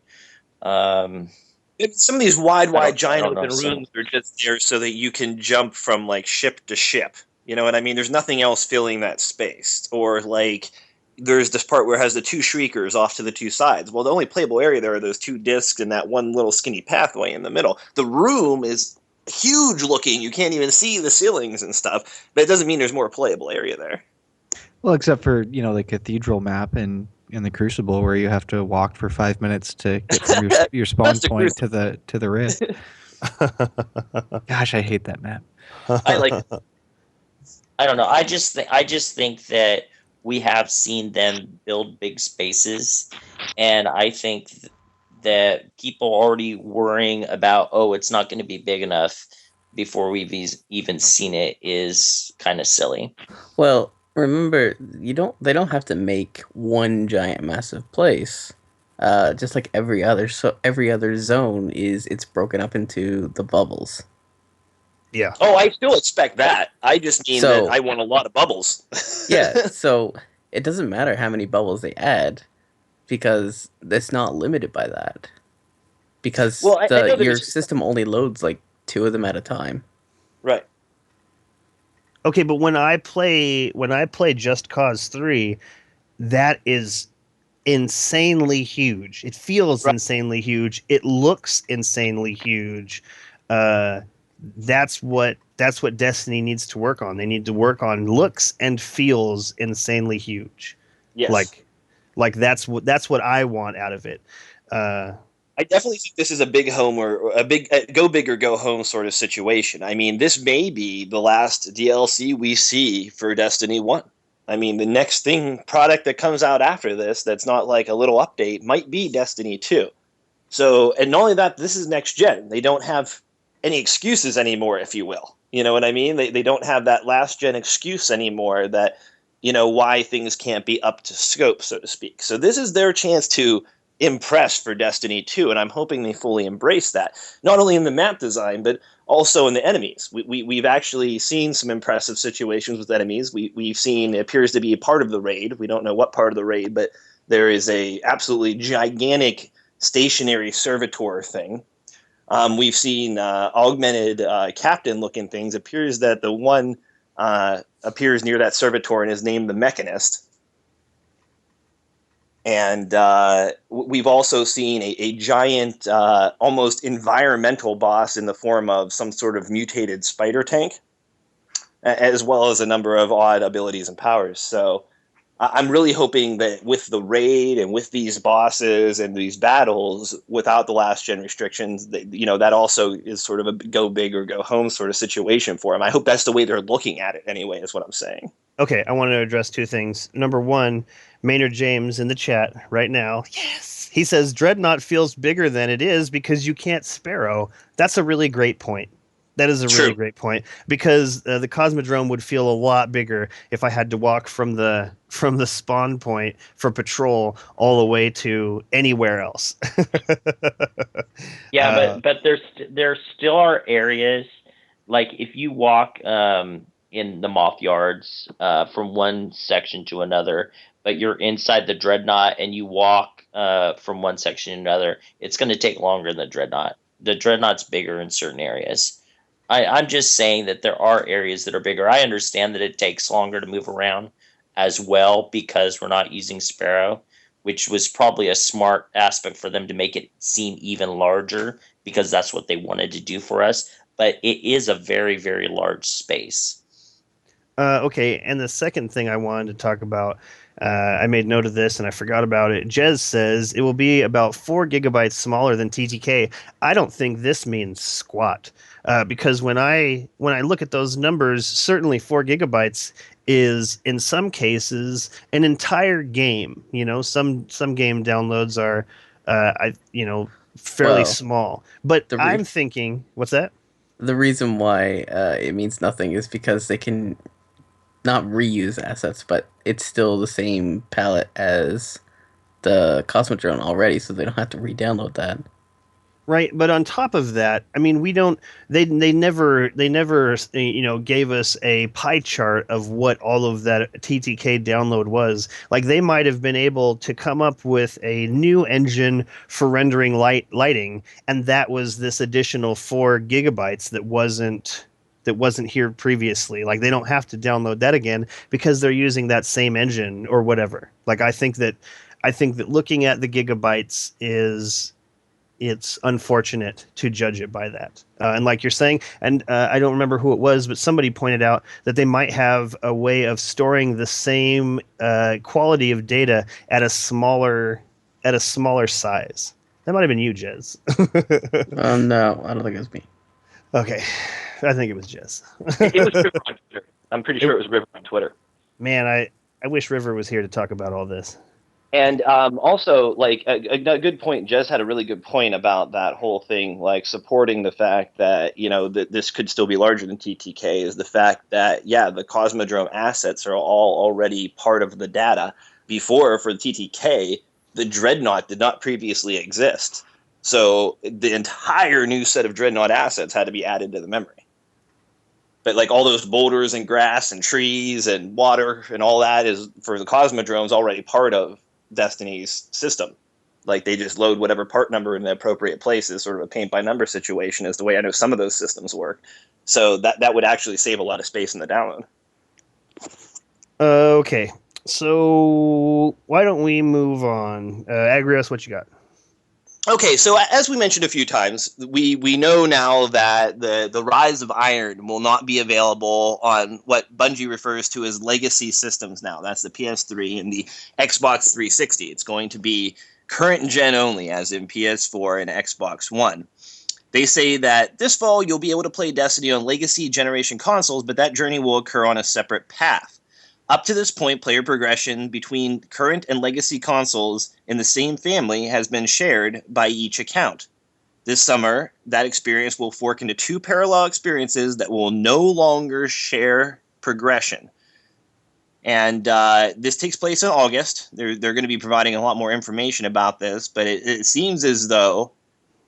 some of these wide giant open rooms are just there so that you can jump from, like, ship to ship. You know what I mean? There's nothing else filling that space. Or, like, there's this part where it has the two shriekers off to the two sides. Well, the only playable area there are those two discs and that one little skinny pathway in the middle. The room is huge looking. You can't even see the ceilings and stuff. But it doesn't mean there's more playable area there. Well, except for, the cathedral map in the Crucible, where you have to walk for 5 minutes to get from your spawn point to the rift. Gosh, I hate that map. I like. I don't know. I just think that we have seen them build big spaces, and I think that people already worrying about, oh, it's not going to be big enough. before we've even seen it is kind of silly. Well, remember, they don't have to make one giant massive place. Just like every other zone it's broken up into the bubbles. Yeah. Oh, I still expect that. I just mean that I want a lot of bubbles. Yeah, so it doesn't matter how many bubbles they add because it's not limited by that. Because your system only loads like 2 of them at a time. Right. Okay, but when I play Just Cause 3, that is insanely huge. It feels insanely huge. It looks insanely huge. That's what Destiny needs to work on. They need to work on looks and feels insanely huge. Yes. Like that's what I want out of it. I definitely think this is a big home or a big go big or go home sort of situation. I mean, this may be the last DLC we see for Destiny 1. I mean, the next product that comes out after this that's not like a little update might be Destiny 2. So, and not only that, this is next gen. They don't have any excuses anymore, if you will. You know what I mean? They don't have that last gen excuse anymore that, why things can't be up to scope, so to speak. So this is their chance to impress for Destiny 2, and I'm hoping they fully embrace that. Not only in the map design, but also in the enemies. We've actually seen some impressive situations with enemies. We've seen, it appears to be a part of the raid. We don't know what part of the raid, but there is a absolutely gigantic stationary servitor thing. We've seen augmented captain-looking things. It appears that the one appears near that servitor and is named the Mechanist. And we've also seen a giant, almost environmental boss in the form of some sort of mutated spider tank, as well as a number of odd abilities and powers. So I'm really hoping that with the raid and with these bosses and these battles, without the last gen restrictions, that also is sort of a go big or go home sort of situation for them. I hope that's the way they're looking at it anyway, is what I'm saying. Okay, I want to address 2 things. Number 1, Maynard James in the chat right now. Yes. He says Dreadnought feels bigger than it is because you can't Sparrow. That's a really great point. That is a really great point because the Cosmodrome would feel a lot bigger if I had to walk from the spawn point for patrol all the way to anywhere else. Yeah, but there still are areas, like if you walk in the Moth Yards from one section to another, but you're inside the Dreadnought and you walk from one section to another, it's going to take longer than the Dreadnought. The Dreadnought's bigger in certain areas. I'm just saying that there are areas that are bigger. I understand that it takes longer to move around as well because we're not using Sparrow, which was probably a smart aspect for them to make it seem even larger because that's what they wanted to do for us. But it is a very, very large space. Okay, and the second thing I wanted to talk about, I made note of this and I forgot about it. Jez says it will be about 4 gigabytes smaller than TTK. I don't think this means squat, because when I look at those numbers, certainly 4 gigabytes is in some cases an entire game. Some game downloads are, fairly small. But I'm thinking, what's that? The reason why it means nothing is because they can not reuse assets, but it's still the same palette as the Cosmodrome already, so they don't have to re-download that. Right, but on top of that, I mean, they never gave us a pie chart of what all of that TTK download was. Like they might have been able to come up with a new engine for rendering lighting, and that was this additional 4 gigabytes that wasn't here previously. Like they don't have to download that again because they're using that same engine or whatever. Like I think that looking at the gigabytes it's unfortunate to judge it by that. And like you're saying, and I don't remember who it was, but somebody pointed out that they might have a way of storing the same quality of data at a smaller size. That might have been you, Jez. No, I don't think it was me. Okay, I think it was Jez. It was River on Twitter. I'm pretty sure it was River on Twitter. Man, I wish River was here to talk about all this. And also, like a good point. Jez had a really good point about that whole thing, like supporting the fact that that this could still be larger than TTK. Is the fact that the Cosmodrome assets are all already part of the data. Before, for TTK, the Dreadnought did not previously exist, so the entire new set of Dreadnought assets had to be added to the memory. But like all those boulders and grass and trees and water and all that is for the Cosmodromes already part of Destiny's system. Like they just load whatever part number in the appropriate place. Is sort of a paint by number situation, is the way I know some of those systems work. So that would actually save a lot of space in the download. Okay, so why don't we move on? Agrios, what you got? Okay, so as we mentioned a few times, we know now that the Rise of Iron will not be available on what Bungie refers to as legacy systems now. That's the PS3 and the Xbox 360. It's going to be current gen only, as in PS4 and Xbox One. They say that this fall you'll be able to play Destiny on legacy generation consoles, but that journey will occur on a separate path. Up to this point, player progression between current and legacy consoles in the same family has been shared by each account. This summer, that experience will fork into two parallel experiences that will no longer share progression. And this takes place in August. They're going to be providing a lot more information about this, but it seems as though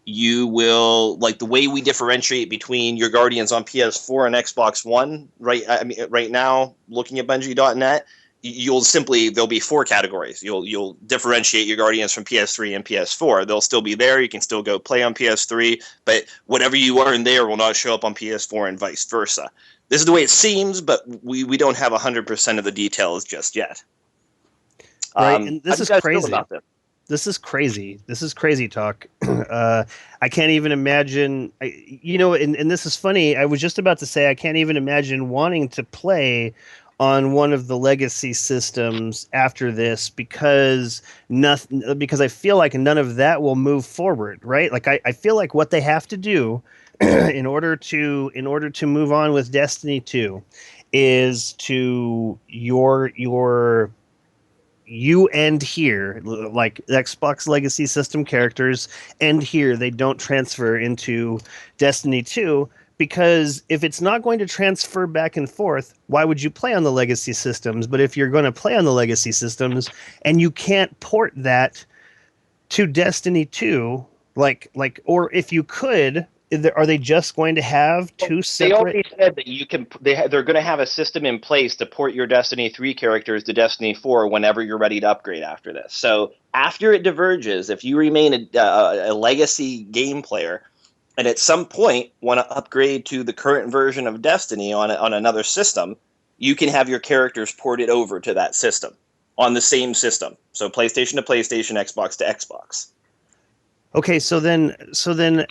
you will, like the way we differentiate between your Guardians on PS4 and Xbox One, right? I mean, right now, looking at Bungie.net, there'll be four categories. You'll differentiate your Guardians from PS3 and PS4. They'll still be there. You can still go play on PS3, but whatever you earn there will not show up on PS4 and vice versa. This is the way it seems, but we don't have 100% of the details just yet. Right, and this is crazy. About this? This is crazy. This is crazy talk. I can't even imagine, and this is funny. I was just about to say, I can't even imagine wanting to play on one of the legacy systems after this because I feel like none of that will move forward, right? Like I feel like what they have to do in order to move on with Destiny 2 is you end here, like Xbox Legacy System characters end here. They don't transfer into Destiny 2 because if it's not going to transfer back and forth, why would you play on the legacy systems? But if you're going to play on the legacy systems and you can't port that to Destiny 2, or if you could, are they just going to have two separate? They already said that you can. They're going to have a system in place to port your Destiny 3 characters to Destiny 4 whenever you're ready to upgrade after this. So after it diverges, if you remain a legacy game player, and at some point want to upgrade to the current version of Destiny on another system, you can have your characters ported over to that system on the same system. So PlayStation to PlayStation, Xbox to Xbox. Okay, so then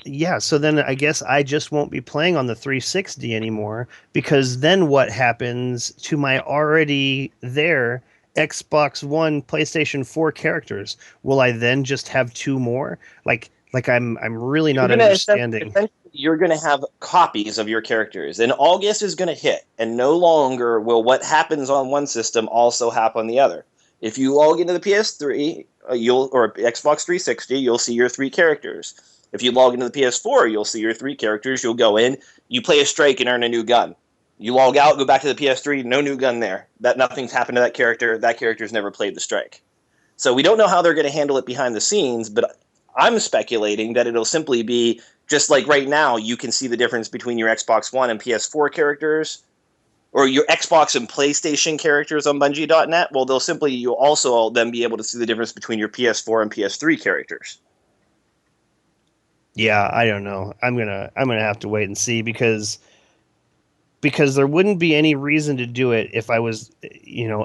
I guess I just won't be playing on the 360 anymore, because then what happens to my already there Xbox One, PlayStation 4 characters? Will I then just have two more? Like I'm really not understanding. You're going to have copies of your characters, and August is going to hit, and no longer will what happens on one system also happen on the other. If you log into the PS3, or Xbox 360, you'll see your three characters. If you log into the PS4, you'll see your three characters. You'll go in, you play a strike and earn a new gun. You log out, go back to the PS3, no new gun there. Nothing's happened to that character. That character's never played the strike. So we don't know how they're going to handle it behind the scenes, but I'm speculating that it'll simply be just like right now, you can see the difference between your Xbox One and PS4 characters, or your Xbox and PlayStation characters on Bungie.net. Well, you'll also then be able to see the difference between your PS4 and PS3 characters. Yeah, I don't know. I'm gonna have to wait and see because there wouldn't be any reason to do it if I was,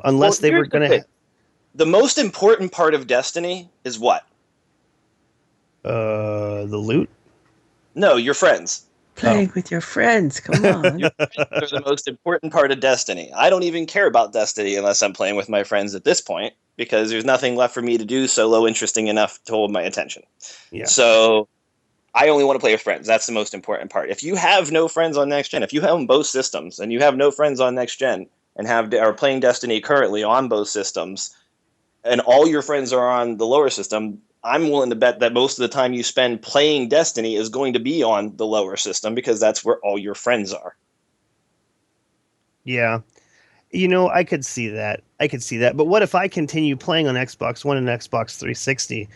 unless they were gonna. The most important part of Destiny is what? The loot? No, your friends. Playing with your friends, come on. Your friends are the most important part of Destiny. I don't even care about Destiny unless I'm playing with my friends at this point, because there's nothing left for me to do solo interesting enough to hold my attention. Yeah. So I only want to play with friends. That's the most important part. If you have no friends on next gen, if you own both systems and you have no friends on next gen and are playing Destiny currently on both systems, and all your friends are on the lower system, I'm willing to bet that most of the time you spend playing Destiny is going to be on the lower system because that's where all your friends are. Yeah. I could see that. But what if I continue playing on Xbox One and Xbox 360?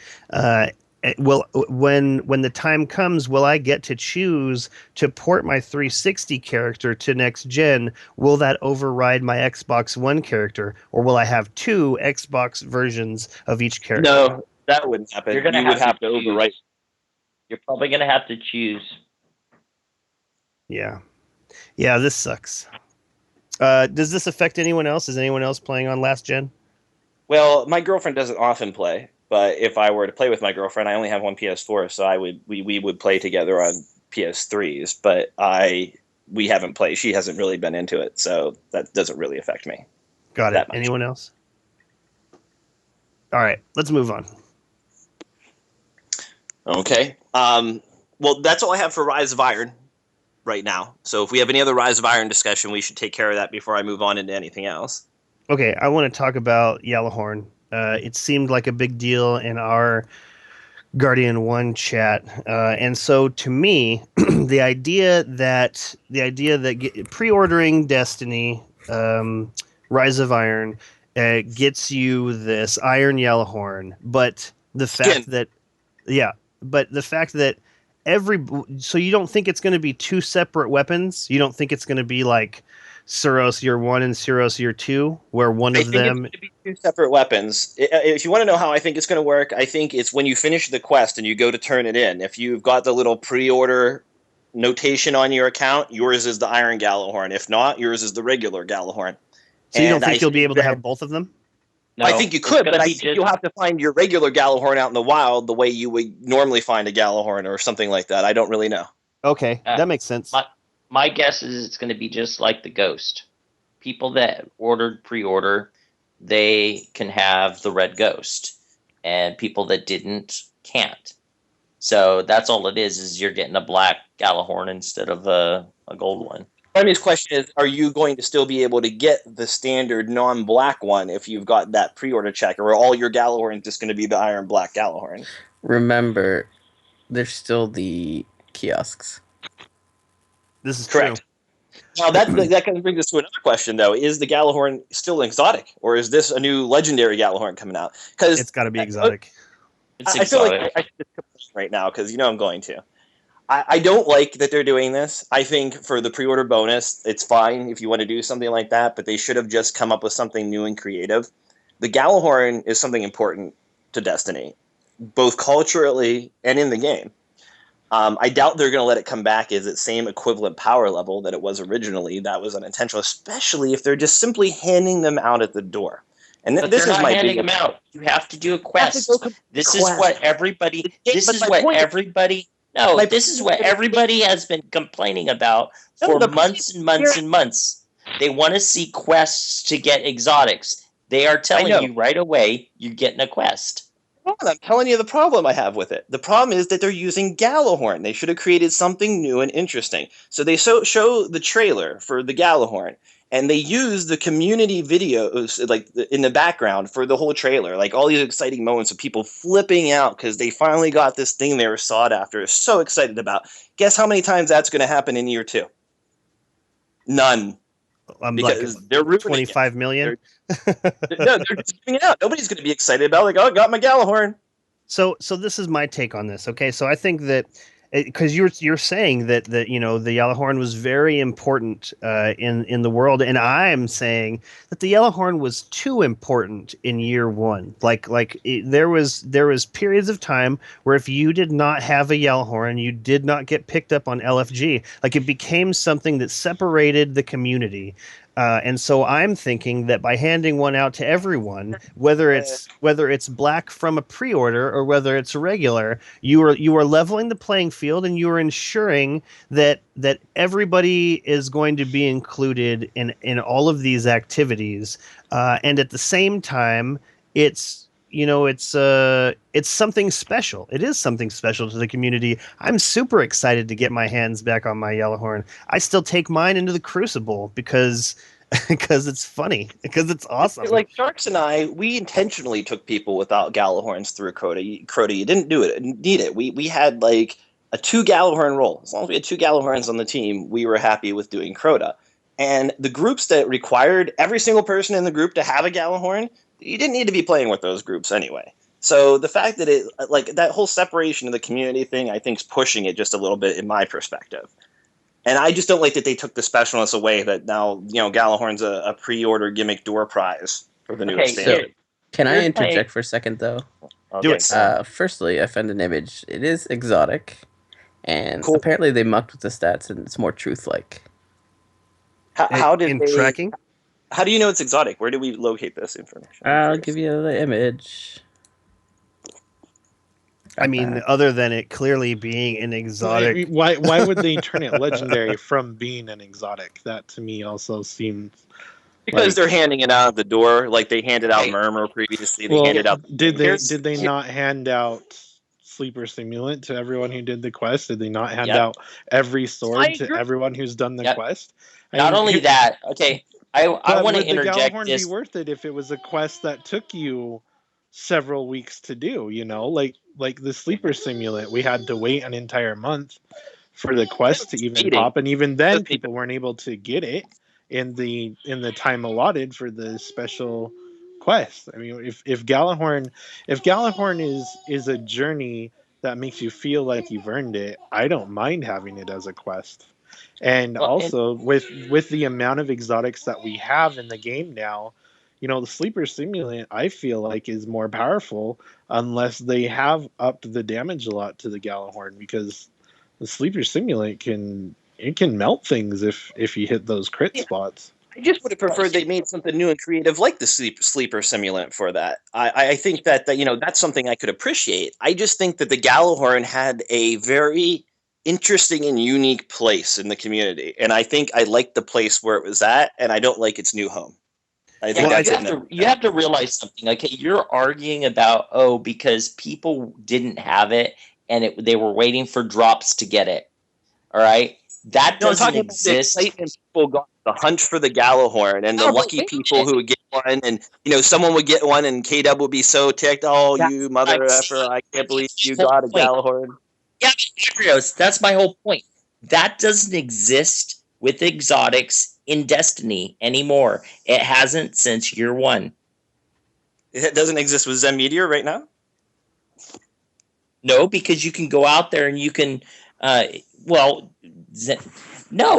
When the time comes, will I get to choose to port my 360 character to next gen? Will that override my Xbox One character, or will I have two Xbox versions of each character? No, that wouldn't happen. You're gonna You would have to choose. overwrite. You're probably gonna have to choose. Yeah, this sucks. Does this affect anyone else? Is anyone else playing on last gen? Well, my girlfriend doesn't often play, but if I were to play with my girlfriend, I only have one PS4, so we would play together on PS3s. But we haven't played. She hasn't really been into it, so that doesn't really affect me. Got it. Anyone else? All right, let's move on. Okay. Well, that's all I have for Rise of Iron right now. So if we have any other Rise of Iron discussion, we should take care of that before I move on into anything else. Okay, I want to talk about Yellowhorn. It seemed like a big deal in our Guardian 1 chat. And so to me, the idea that pre-ordering Destiny, Rise of Iron, gets you this Iron Yellowhorn, but the fact that so you don't think it's going to be two separate weapons? You don't think it's going to be like Suros Year 1 and Suros Year 2, where one of them... It's going to be two separate weapons. If you want to know how I think it's going to work, I think it's when you finish the quest and you go to turn it in. If you've got the little pre-order notation on your account, yours is the Iron Gallahorn. If not, yours is the regular Gallahorn. So you don't think you'll be able to have both of them? No, I think you could, but I think you'll have to find your regular Gallahorn out in the wild the way you would normally find a Gallahorn or something like that. I don't really know. Okay, that makes sense. My guess is it's going to be just like the Ghost. People that pre-order, they can have the red Ghost, and people that didn't can't. So that's all it is you're getting a black Gallahorn instead of a gold one. Jimmy's question is, are you going to still be able to get the standard non-black one if you've got that pre-order checker, or all your Gallahorn just going to be the Iron Black Gallahorn? Remember, there's still the kiosks. This is correct. True. Now that kind of brings us to another question, though: is the Gallahorn still exotic, or is this a new legendary Gallahorn coming out? Because it's got to be exotic. I feel like I should just complain right now because I'm going to. I don't like that they're doing this. I think for the pre-order bonus, it's fine if you want to do something like that, but they should have just come up with something new and creative. The Gallahorn is something important to Destiny, both culturally and in the game. I doubt they're going to let it come back as its same equivalent power level that it was originally. That was unintentional, especially if they're just simply handing them out at the door. And but this they're is not my handing them out. You have to do a quest. This is what everybody. This is what everybody. No, this is what everybody has been complaining about for months and months and months. They want to see quests to get exotics. They are telling you right away you're getting a quest. I'm telling you the problem I have with it. The problem is that they're using Gallahorn. They should have created something new and interesting. So they show the trailer for the Gallahorn, and they use the community videos like in the background for the whole trailer, like all these exciting moments of people flipping out because they finally got this thing they were sought after, so excited about. Guess how many times that's going to happen in year 2? None. Because like they're 25 million. They're just giving it out. Nobody's going to be excited about it. Like, oh, I got my Gallahorn. So this is my take on this. Okay, so I think that because you're saying that the Yellowhorn was very important in the world, and I'm saying that the Yellowhorn was too important in year 1. There was periods of time where if you did not have a Yellowhorn, you did not get picked up on LFG. Like it became something that separated the community. And so I'm thinking that by handing one out to everyone, whether it's black from a pre-order or whether it's regular, you are leveling the playing field and you are ensuring that everybody is going to be included in all of these activities. And at the same time, it's something special. It is something special to the community. I'm super excited to get my hands back on my Yellowhorn. I still take mine into the Crucible because because it's funny, because it's awesome. Like Sharks and I, we intentionally took people without Galahorns through Crota. You didn't do it. Need it. We had like a 2 Galahorn roll. As long as we had 2 Galahorns on the team, we were happy with doing Crota. And the groups that required every single person in the group to have a Galahorn, you didn't need to be playing with those groups anyway. So the fact that it, like that whole separation of the community thing, I think is pushing it just a little bit in my perspective. And I just don't like that they took the specialness away. That now, Galahorn's a pre-order gimmick door prize for the new Okay, expansion. Can I Here's interject for a second, though? Do it. Firstly, I found an image. It is exotic, and Cool. apparently they mucked with the stats, and it's more truth-like. How did in they? tracking? How do you know it's exotic? Where do we locate this information? I'll give you the image. I mean, other than it clearly being an exotic. Why would they turn it legendary from being an exotic? That to me also seems Because they're handing it out the door, like they handed out Murmur previously. They handed out. Did they not hand out Sleeper Simulant to everyone who did the quest? Did they not hand out every sword to everyone who's done the quest? Not only that, okay. I want to interject Galahorn this. Be worth it if it was a quest that took you several weeks to do? Like the Sleeper Simulant, we had to wait an entire month for the quest to even pop, and even then, people weren't able to get it in the time allotted for the special quest. I mean, if Galahorn is a journey that makes you feel like you've earned it, I don't mind having it as a quest. And also with the amount of exotics that we have in the game now, the Sleeper Simulant I feel like is more powerful unless they have upped the damage a lot to the Galahorn, because the Sleeper Simulant can melt things if you hit those crit spots. I just would have preferred they made something new and creative like the Sleeper Simulant for that. I think that that's something I could appreciate. I just think that the Galahorn had a very interesting and unique place in the community, and I think I liked the place where it was at, and I don't like its new home. I think you have to realize something. Okay, you're arguing about because people didn't have it and they were waiting for drops to get it. All right, that doesn't exist. People got the hunt for the Galahorn, and the lucky people who would get one, and someone would get one, and K-Dub would be so ticked. Oh, you mother effer! I can't believe you got a Galahorn. Yeah, Agrios, that's my whole point. That doesn't exist with exotics in Destiny anymore. It hasn't since year 1. It doesn't exist with Zen Meteor right now? No, because you can go out there and you can, no,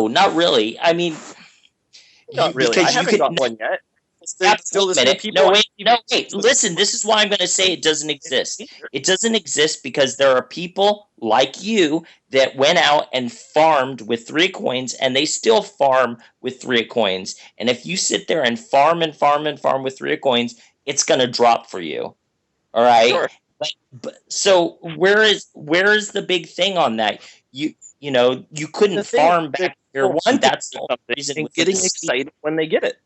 not really. I mean, not really. I haven't got one yet. Wait. Listen, this is why I'm going to say it doesn't exist. It doesn't exist because there are people like you that went out and farmed with 3 coins, and they still farm with 3 coins. And if you sit there and farm with 3 coins, it's going to drop for you. All right. Sure. So where is the big thing on that? You couldn't farm back year 1. That's the only reason. Getting excited when they get it.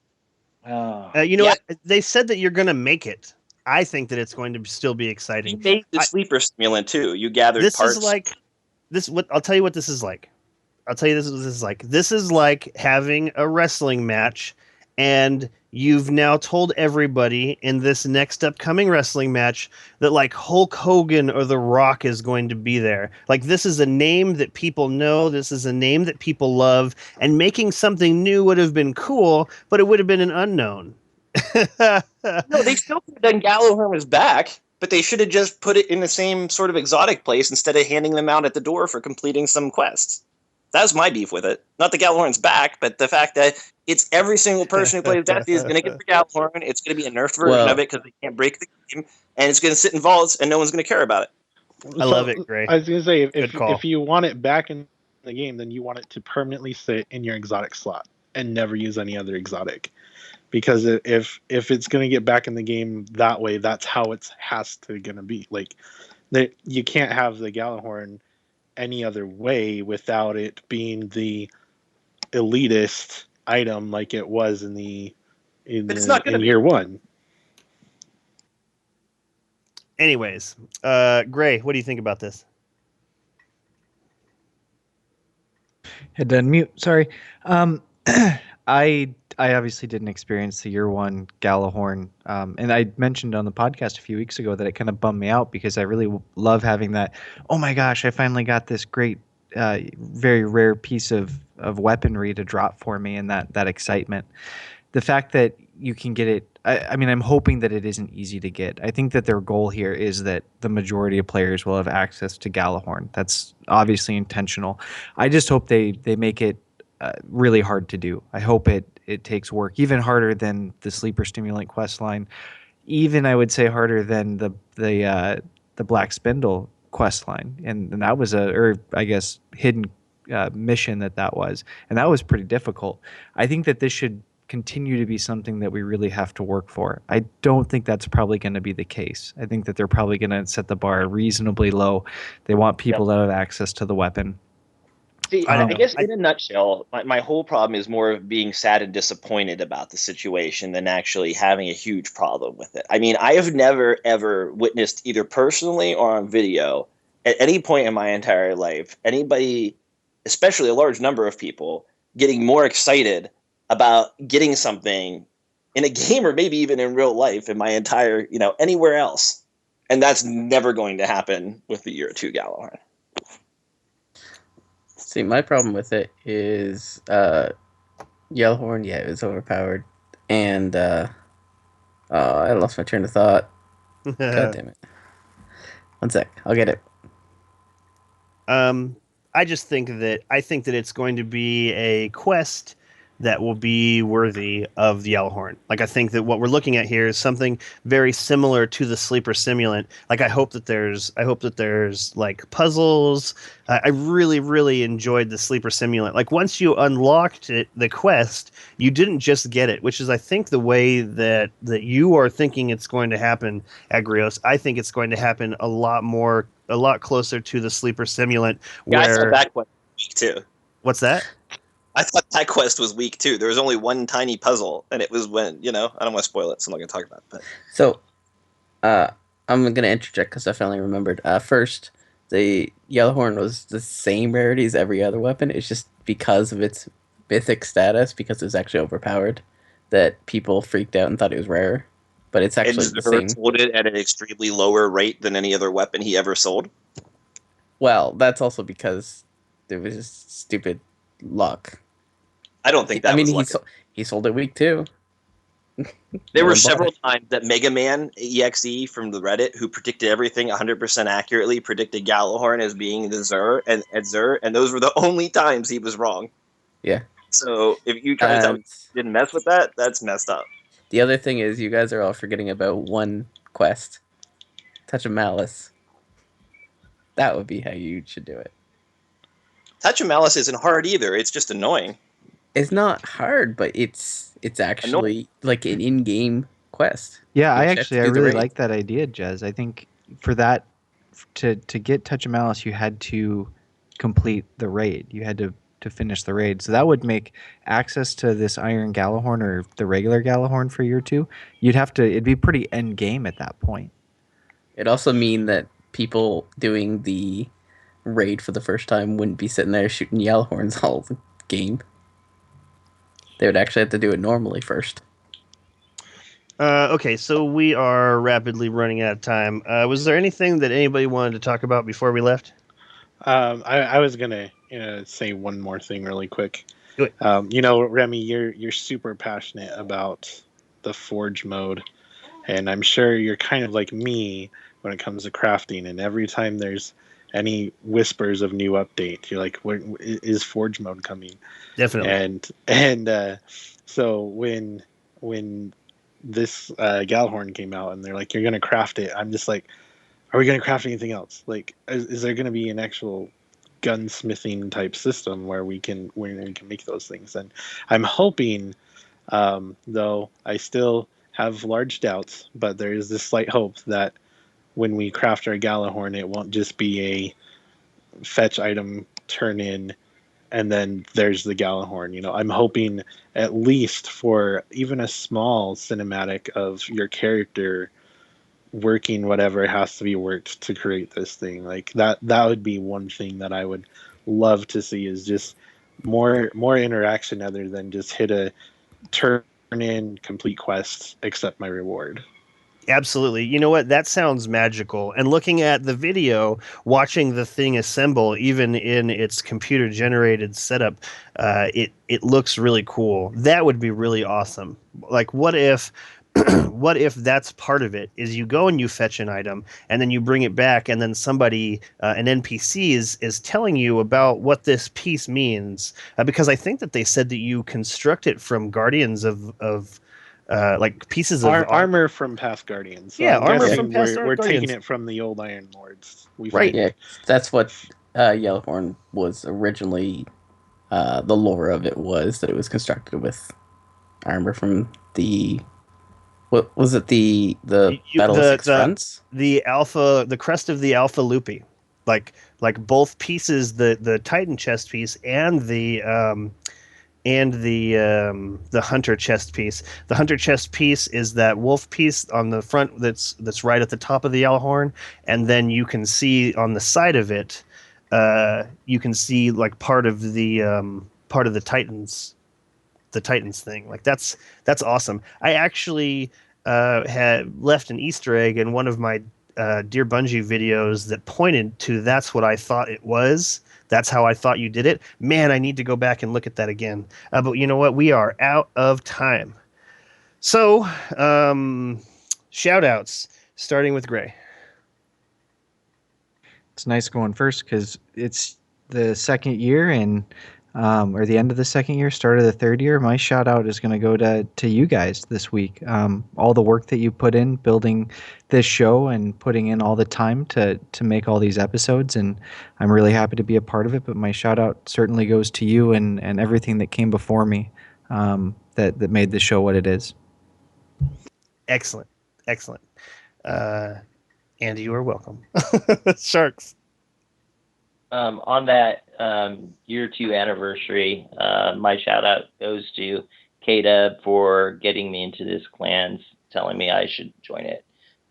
What? They said that you're going to make it. I think that it's going to still be exciting. You made the Sleeper Simulant too. You gathered this parts. Is like this. What I'll tell you what this is like. This is like. This is like having a wrestling match, and you've now told everybody in this next upcoming wrestling match that like Hulk Hogan or The Rock is going to be there. Like, this is a name that people know. This is a name that people love, and making something new would have been cool, but it would have been an unknown. No, they still could have done Galahorn was back, but they should have just put it in the same sort of exotic place instead of handing them out at the door for completing some quests. That was my beef with it. Not the Galahorn's back, but the fact that it's every single person who plays Destiny is going to get the Galahorn. It's going to be a nerfed version of it because they can't break the game, and it's going to sit in vaults, and no one's going to care about it. I love it, Gray. I was going to say, if you want it back in the game, then you want it to permanently sit in your exotic slot and never use any other exotic. Because if it's going to get back in the game that way, that's how it has to going to be. Like, you can't have the Galahorn any other way without it being the elitist item like it was in year 1. Anyways, Gray, what do you think about this? Had to unmute. Sorry. I obviously didn't experience the year one Galahorn, and I mentioned on the podcast a few weeks ago that it kind of bummed me out because I really love having that. Oh my gosh, I finally got this great, very rare piece of weaponry to drop for me, and that excitement. The fact that you can get it. I mean, I'm hoping that it isn't easy to get. I think that their goal here is that the majority of players will have access to Galahorn. That's obviously intentional. I just hope they make it really hard to do. I hope it takes work, even harder than the sleeper stimulant quest line, even I would say harder than the Black Spindle quest line, and that was or I guess hidden mission that was, and that was pretty difficult. I think that this should continue to be something that we really have to work for. I don't think that's probably going to be the case. I think that they're probably going to set the bar reasonably low. They want people to have access to the weapon. See, I guess in a nutshell, my whole problem is more of being sad and disappointed about the situation than actually having a huge problem with it. I mean, I have never, ever witnessed either personally or on video at any point in my entire life, anybody, especially a large number of people, getting more excited about getting something in a game or maybe even in real life in my entire, anywhere else. And that's never going to happen with the Year 2 Galahorn. See, my problem with it is Yellowhorn, yeah, it was overpowered. And I lost my train of thought. God damn it. One sec, I'll get it. I think that it's going to be a quest that will be worthy of the Yellowhorn. Like, I think that what we're looking at here is something very similar to the sleeper simulant. Like, I hope that there's like puzzles. I really, really enjoyed the sleeper simulant. Like, once you unlocked it, the quest, you didn't just get it, which is, I think, the way that you are thinking it's going to happen, Agrios. I think it's going to happen a lot closer to the sleeper simulant. Yeah, I thought that quest was weak too. What's that? I thought that quest was weak too. There was only one tiny puzzle, and it was when, I don't want to spoil it, so I'm not going to talk about it. But. So, I'm going to interject because I finally remembered. First, the Yellowhorn was the same rarity as every other weapon. It's just because of its mythic status, because it was actually overpowered, that people freaked out and thought it was rare. But it's actually the same. Sold it at an extremely lower rate than any other weapon he ever sold. Well, that's also because there was just stupid luck. I don't think that. I mean, he sold it weak too. There were several times that Mega Man EXE from the Reddit, who predicted everything 100% accurately, predicted Galahorn as being the Zur, and those were the only times he was wrong. Yeah. So if you try to tell me you didn't mess with that, that's messed up. The other thing is, you guys are all forgetting about one quest, Touch of Malice. That would be how you should do it. Touch of Malice isn't hard either. It's just annoying. It's not hard, but it's actually like an in-game quest. Yeah, I really like that idea, Jez. I think for that, to get Touch of Malice, you had to complete the raid. You had to finish the raid. So that would make access to this Iron Galahorn or the regular Galahorn for Year 2, it'd be pretty end game at that point. It'd also mean that people doing the raid for the first time wouldn't be sitting there shooting Yellowhorns all the game. They would actually have to do it normally first. Okay, so we are rapidly running out of time. Was there anything that anybody wanted to talk about before we left? I was gonna say one more thing really quick. Remy, you're super passionate about the Forge mode, and I'm sure you're kind of like me when it comes to crafting. And every time there's any whispers of new update, you're like, "When is Forge mode coming?" Definitely. And so when this Galahorn came out and they're like, "You're gonna craft it," I'm just like, "Are we gonna craft anything else? Like, is there gonna be an actual gunsmithing type system where we can make those things?" And I'm hoping, though I still have large doubts, but there is this slight hope that when we craft our Galahorn, it won't just be a fetch item, turn in, and then there's the Galahorn. I'm hoping at least for even a small cinematic of your character working whatever has to be worked to create this thing. Like that would be one thing that I would love to see, is just more interaction other than just hit a turn in, complete quest, accept my reward. Absolutely. You know what? That sounds magical. And looking at the video, watching the thing assemble, even in its computer generated setup, it looks really cool. That would be really awesome. Like, what if what if that's part of it? Is you go and you fetch an item, and then you bring it back, and then somebody, an NPC, is telling you about what this piece means? Because I think that they said that you construct it from Guardians of like pieces of armor from past Guardians. So yeah, I'm armor guessing from past we're taking Guardians. it from the old Iron Lords. We Right. find Yeah, that's what Yellowhorn was originally. The lore of it was that it was constructed with armor from the what was it the Battle of Six Fronts? The crest of the Alpha Lupi, like both pieces, the Titan chest piece and the Hunter chest piece. The Hunter chest piece is that wolf piece on the front that's right at the top of the Yellowhorn, and then you can see on the side of it, you can see like part of the Titans thing. Like that's awesome. I actually had left an Easter egg in one of my Dear Bungie videos that pointed to that's what I thought it was. That's how I thought you did it. Man, I need to go back and look at that again. But you know what? We are out of time. So, shout outs, starting with Gray. It's nice going first because it's the second year and or the end of the second year, start of the third year. My shout out is going to go to you guys this week. All the work that you put in building this show and putting in all the time to make all these episodes, and I'm really happy to be a part of it. But my shout out certainly goes to you and everything that came before me that made the show what it is. Excellent. Andy, you are welcome. Sharks. On that year 2 anniversary, my shout out goes to K-Dub for getting me into this clan, telling me I should join it.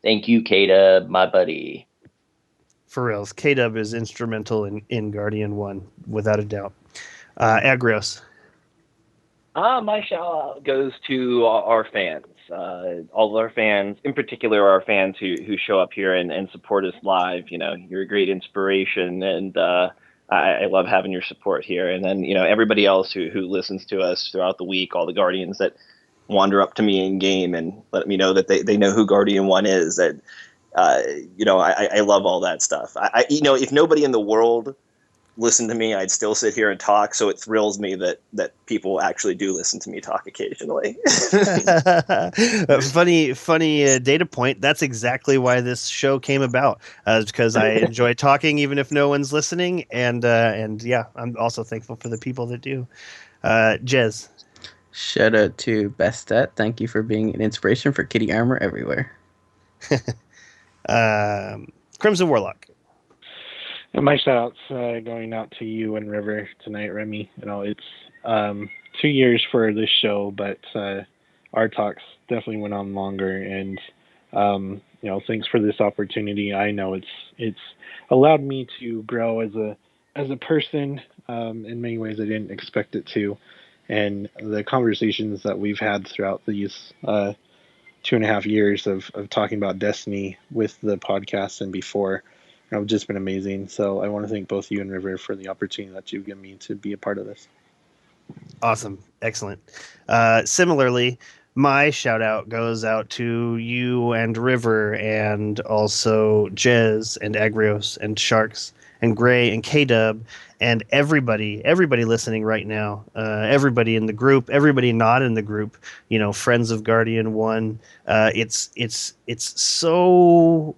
Thank you, K-Dub, my buddy. For reals, K-Dub is instrumental in Guardian 1, without a doubt. Agrios. My shout out goes to our fans. All of our fans, in particular our fans who show up here and support us live. You know, you're a great inspiration, and I love having your support here. And then, you know, everybody else who listens to us throughout the week, all the Guardians that wander up to me in game and let me know that they know who Guardian 1 is. That you know, I love all that stuff. I you know, if nobody in the world listen to me, I'd still sit here and talk. So it thrills me that people actually do listen to me talk occasionally. funny data point. That's exactly why this show came about. Because I enjoy talking, even if no one's listening, and yeah, I'm also thankful for the people that do. Jez. Shout out to Bestet. Thank you for being an inspiration for Kitty Armor everywhere. Crimson Warlock. And my shout outs going out to you and River tonight, Remy. You know, it's 2 years for this show, but our talks definitely went on longer. And you know, thanks for this opportunity. I know it's allowed me to grow as a person in many ways I didn't expect it to. And the conversations that we've had throughout these 2.5 years of talking about Destiny with the podcast and before have just been amazing. So I want to thank both you and River for the opportunity that you've given me to be a part of this. Awesome. Excellent. Similarly, my shout out goes out to you and River, and also Jez and Agrios and Sharks and Gray and K-Dub and everybody listening right now, everybody in the group, everybody not in the group, you know, friends of Guardian 1. It's so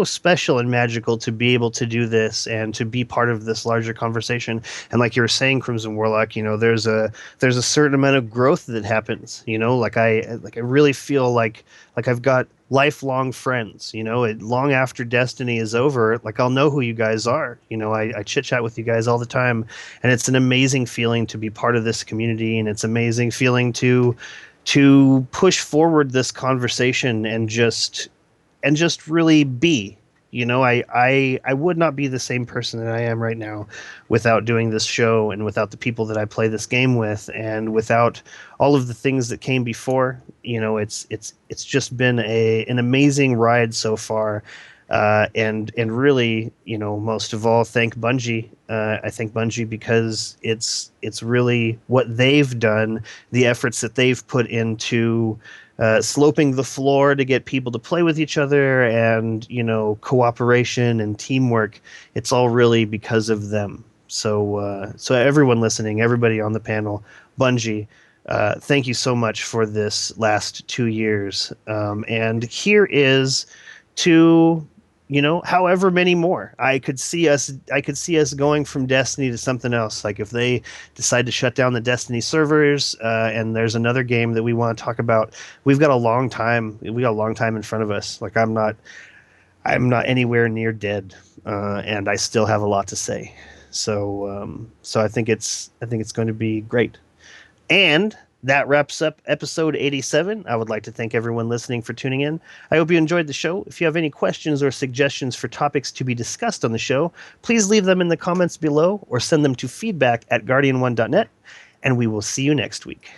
special and magical to be able to do this and to be part of this larger conversation. And like you were saying, Crimson Warlock, you know, there's a certain amount of growth that happens, you know, like I really feel like I've got lifelong friends, you know, long after Destiny is over, like I'll know who you guys are. You know, I chit chat with you guys all the time, and it's an amazing feeling to be part of this community, and it's amazing feeling to push forward this conversation and just really be, I would not be the same person that I am right now without doing this show and without the people that I play this game with and without all of the things that came before. It's just been an amazing ride so far. And really, most of all, thank Bungie. I thank Bungie because it's really what they've done, the efforts that they've put into sloping the floor to get people to play with each other, and cooperation and teamwork. It's all really because of them. So everyone listening, everybody on the panel, Bungie. Thank you so much for this last 2 years. And here is to however many more. I could see us going from Destiny to something else. Like if they decide to shut down the Destiny servers, and there's another game that we want to talk about, we got a long time in front of us. Like I'm not anywhere near dead, and I still have a lot to say. So I think it's going to be great. And that wraps up episode 87. I would like to thank everyone listening for tuning in. I hope you enjoyed the show. If you have any questions or suggestions for topics to be discussed on the show, please leave them in the comments below or send them to feedback@guardian1.net, and we will see you next week.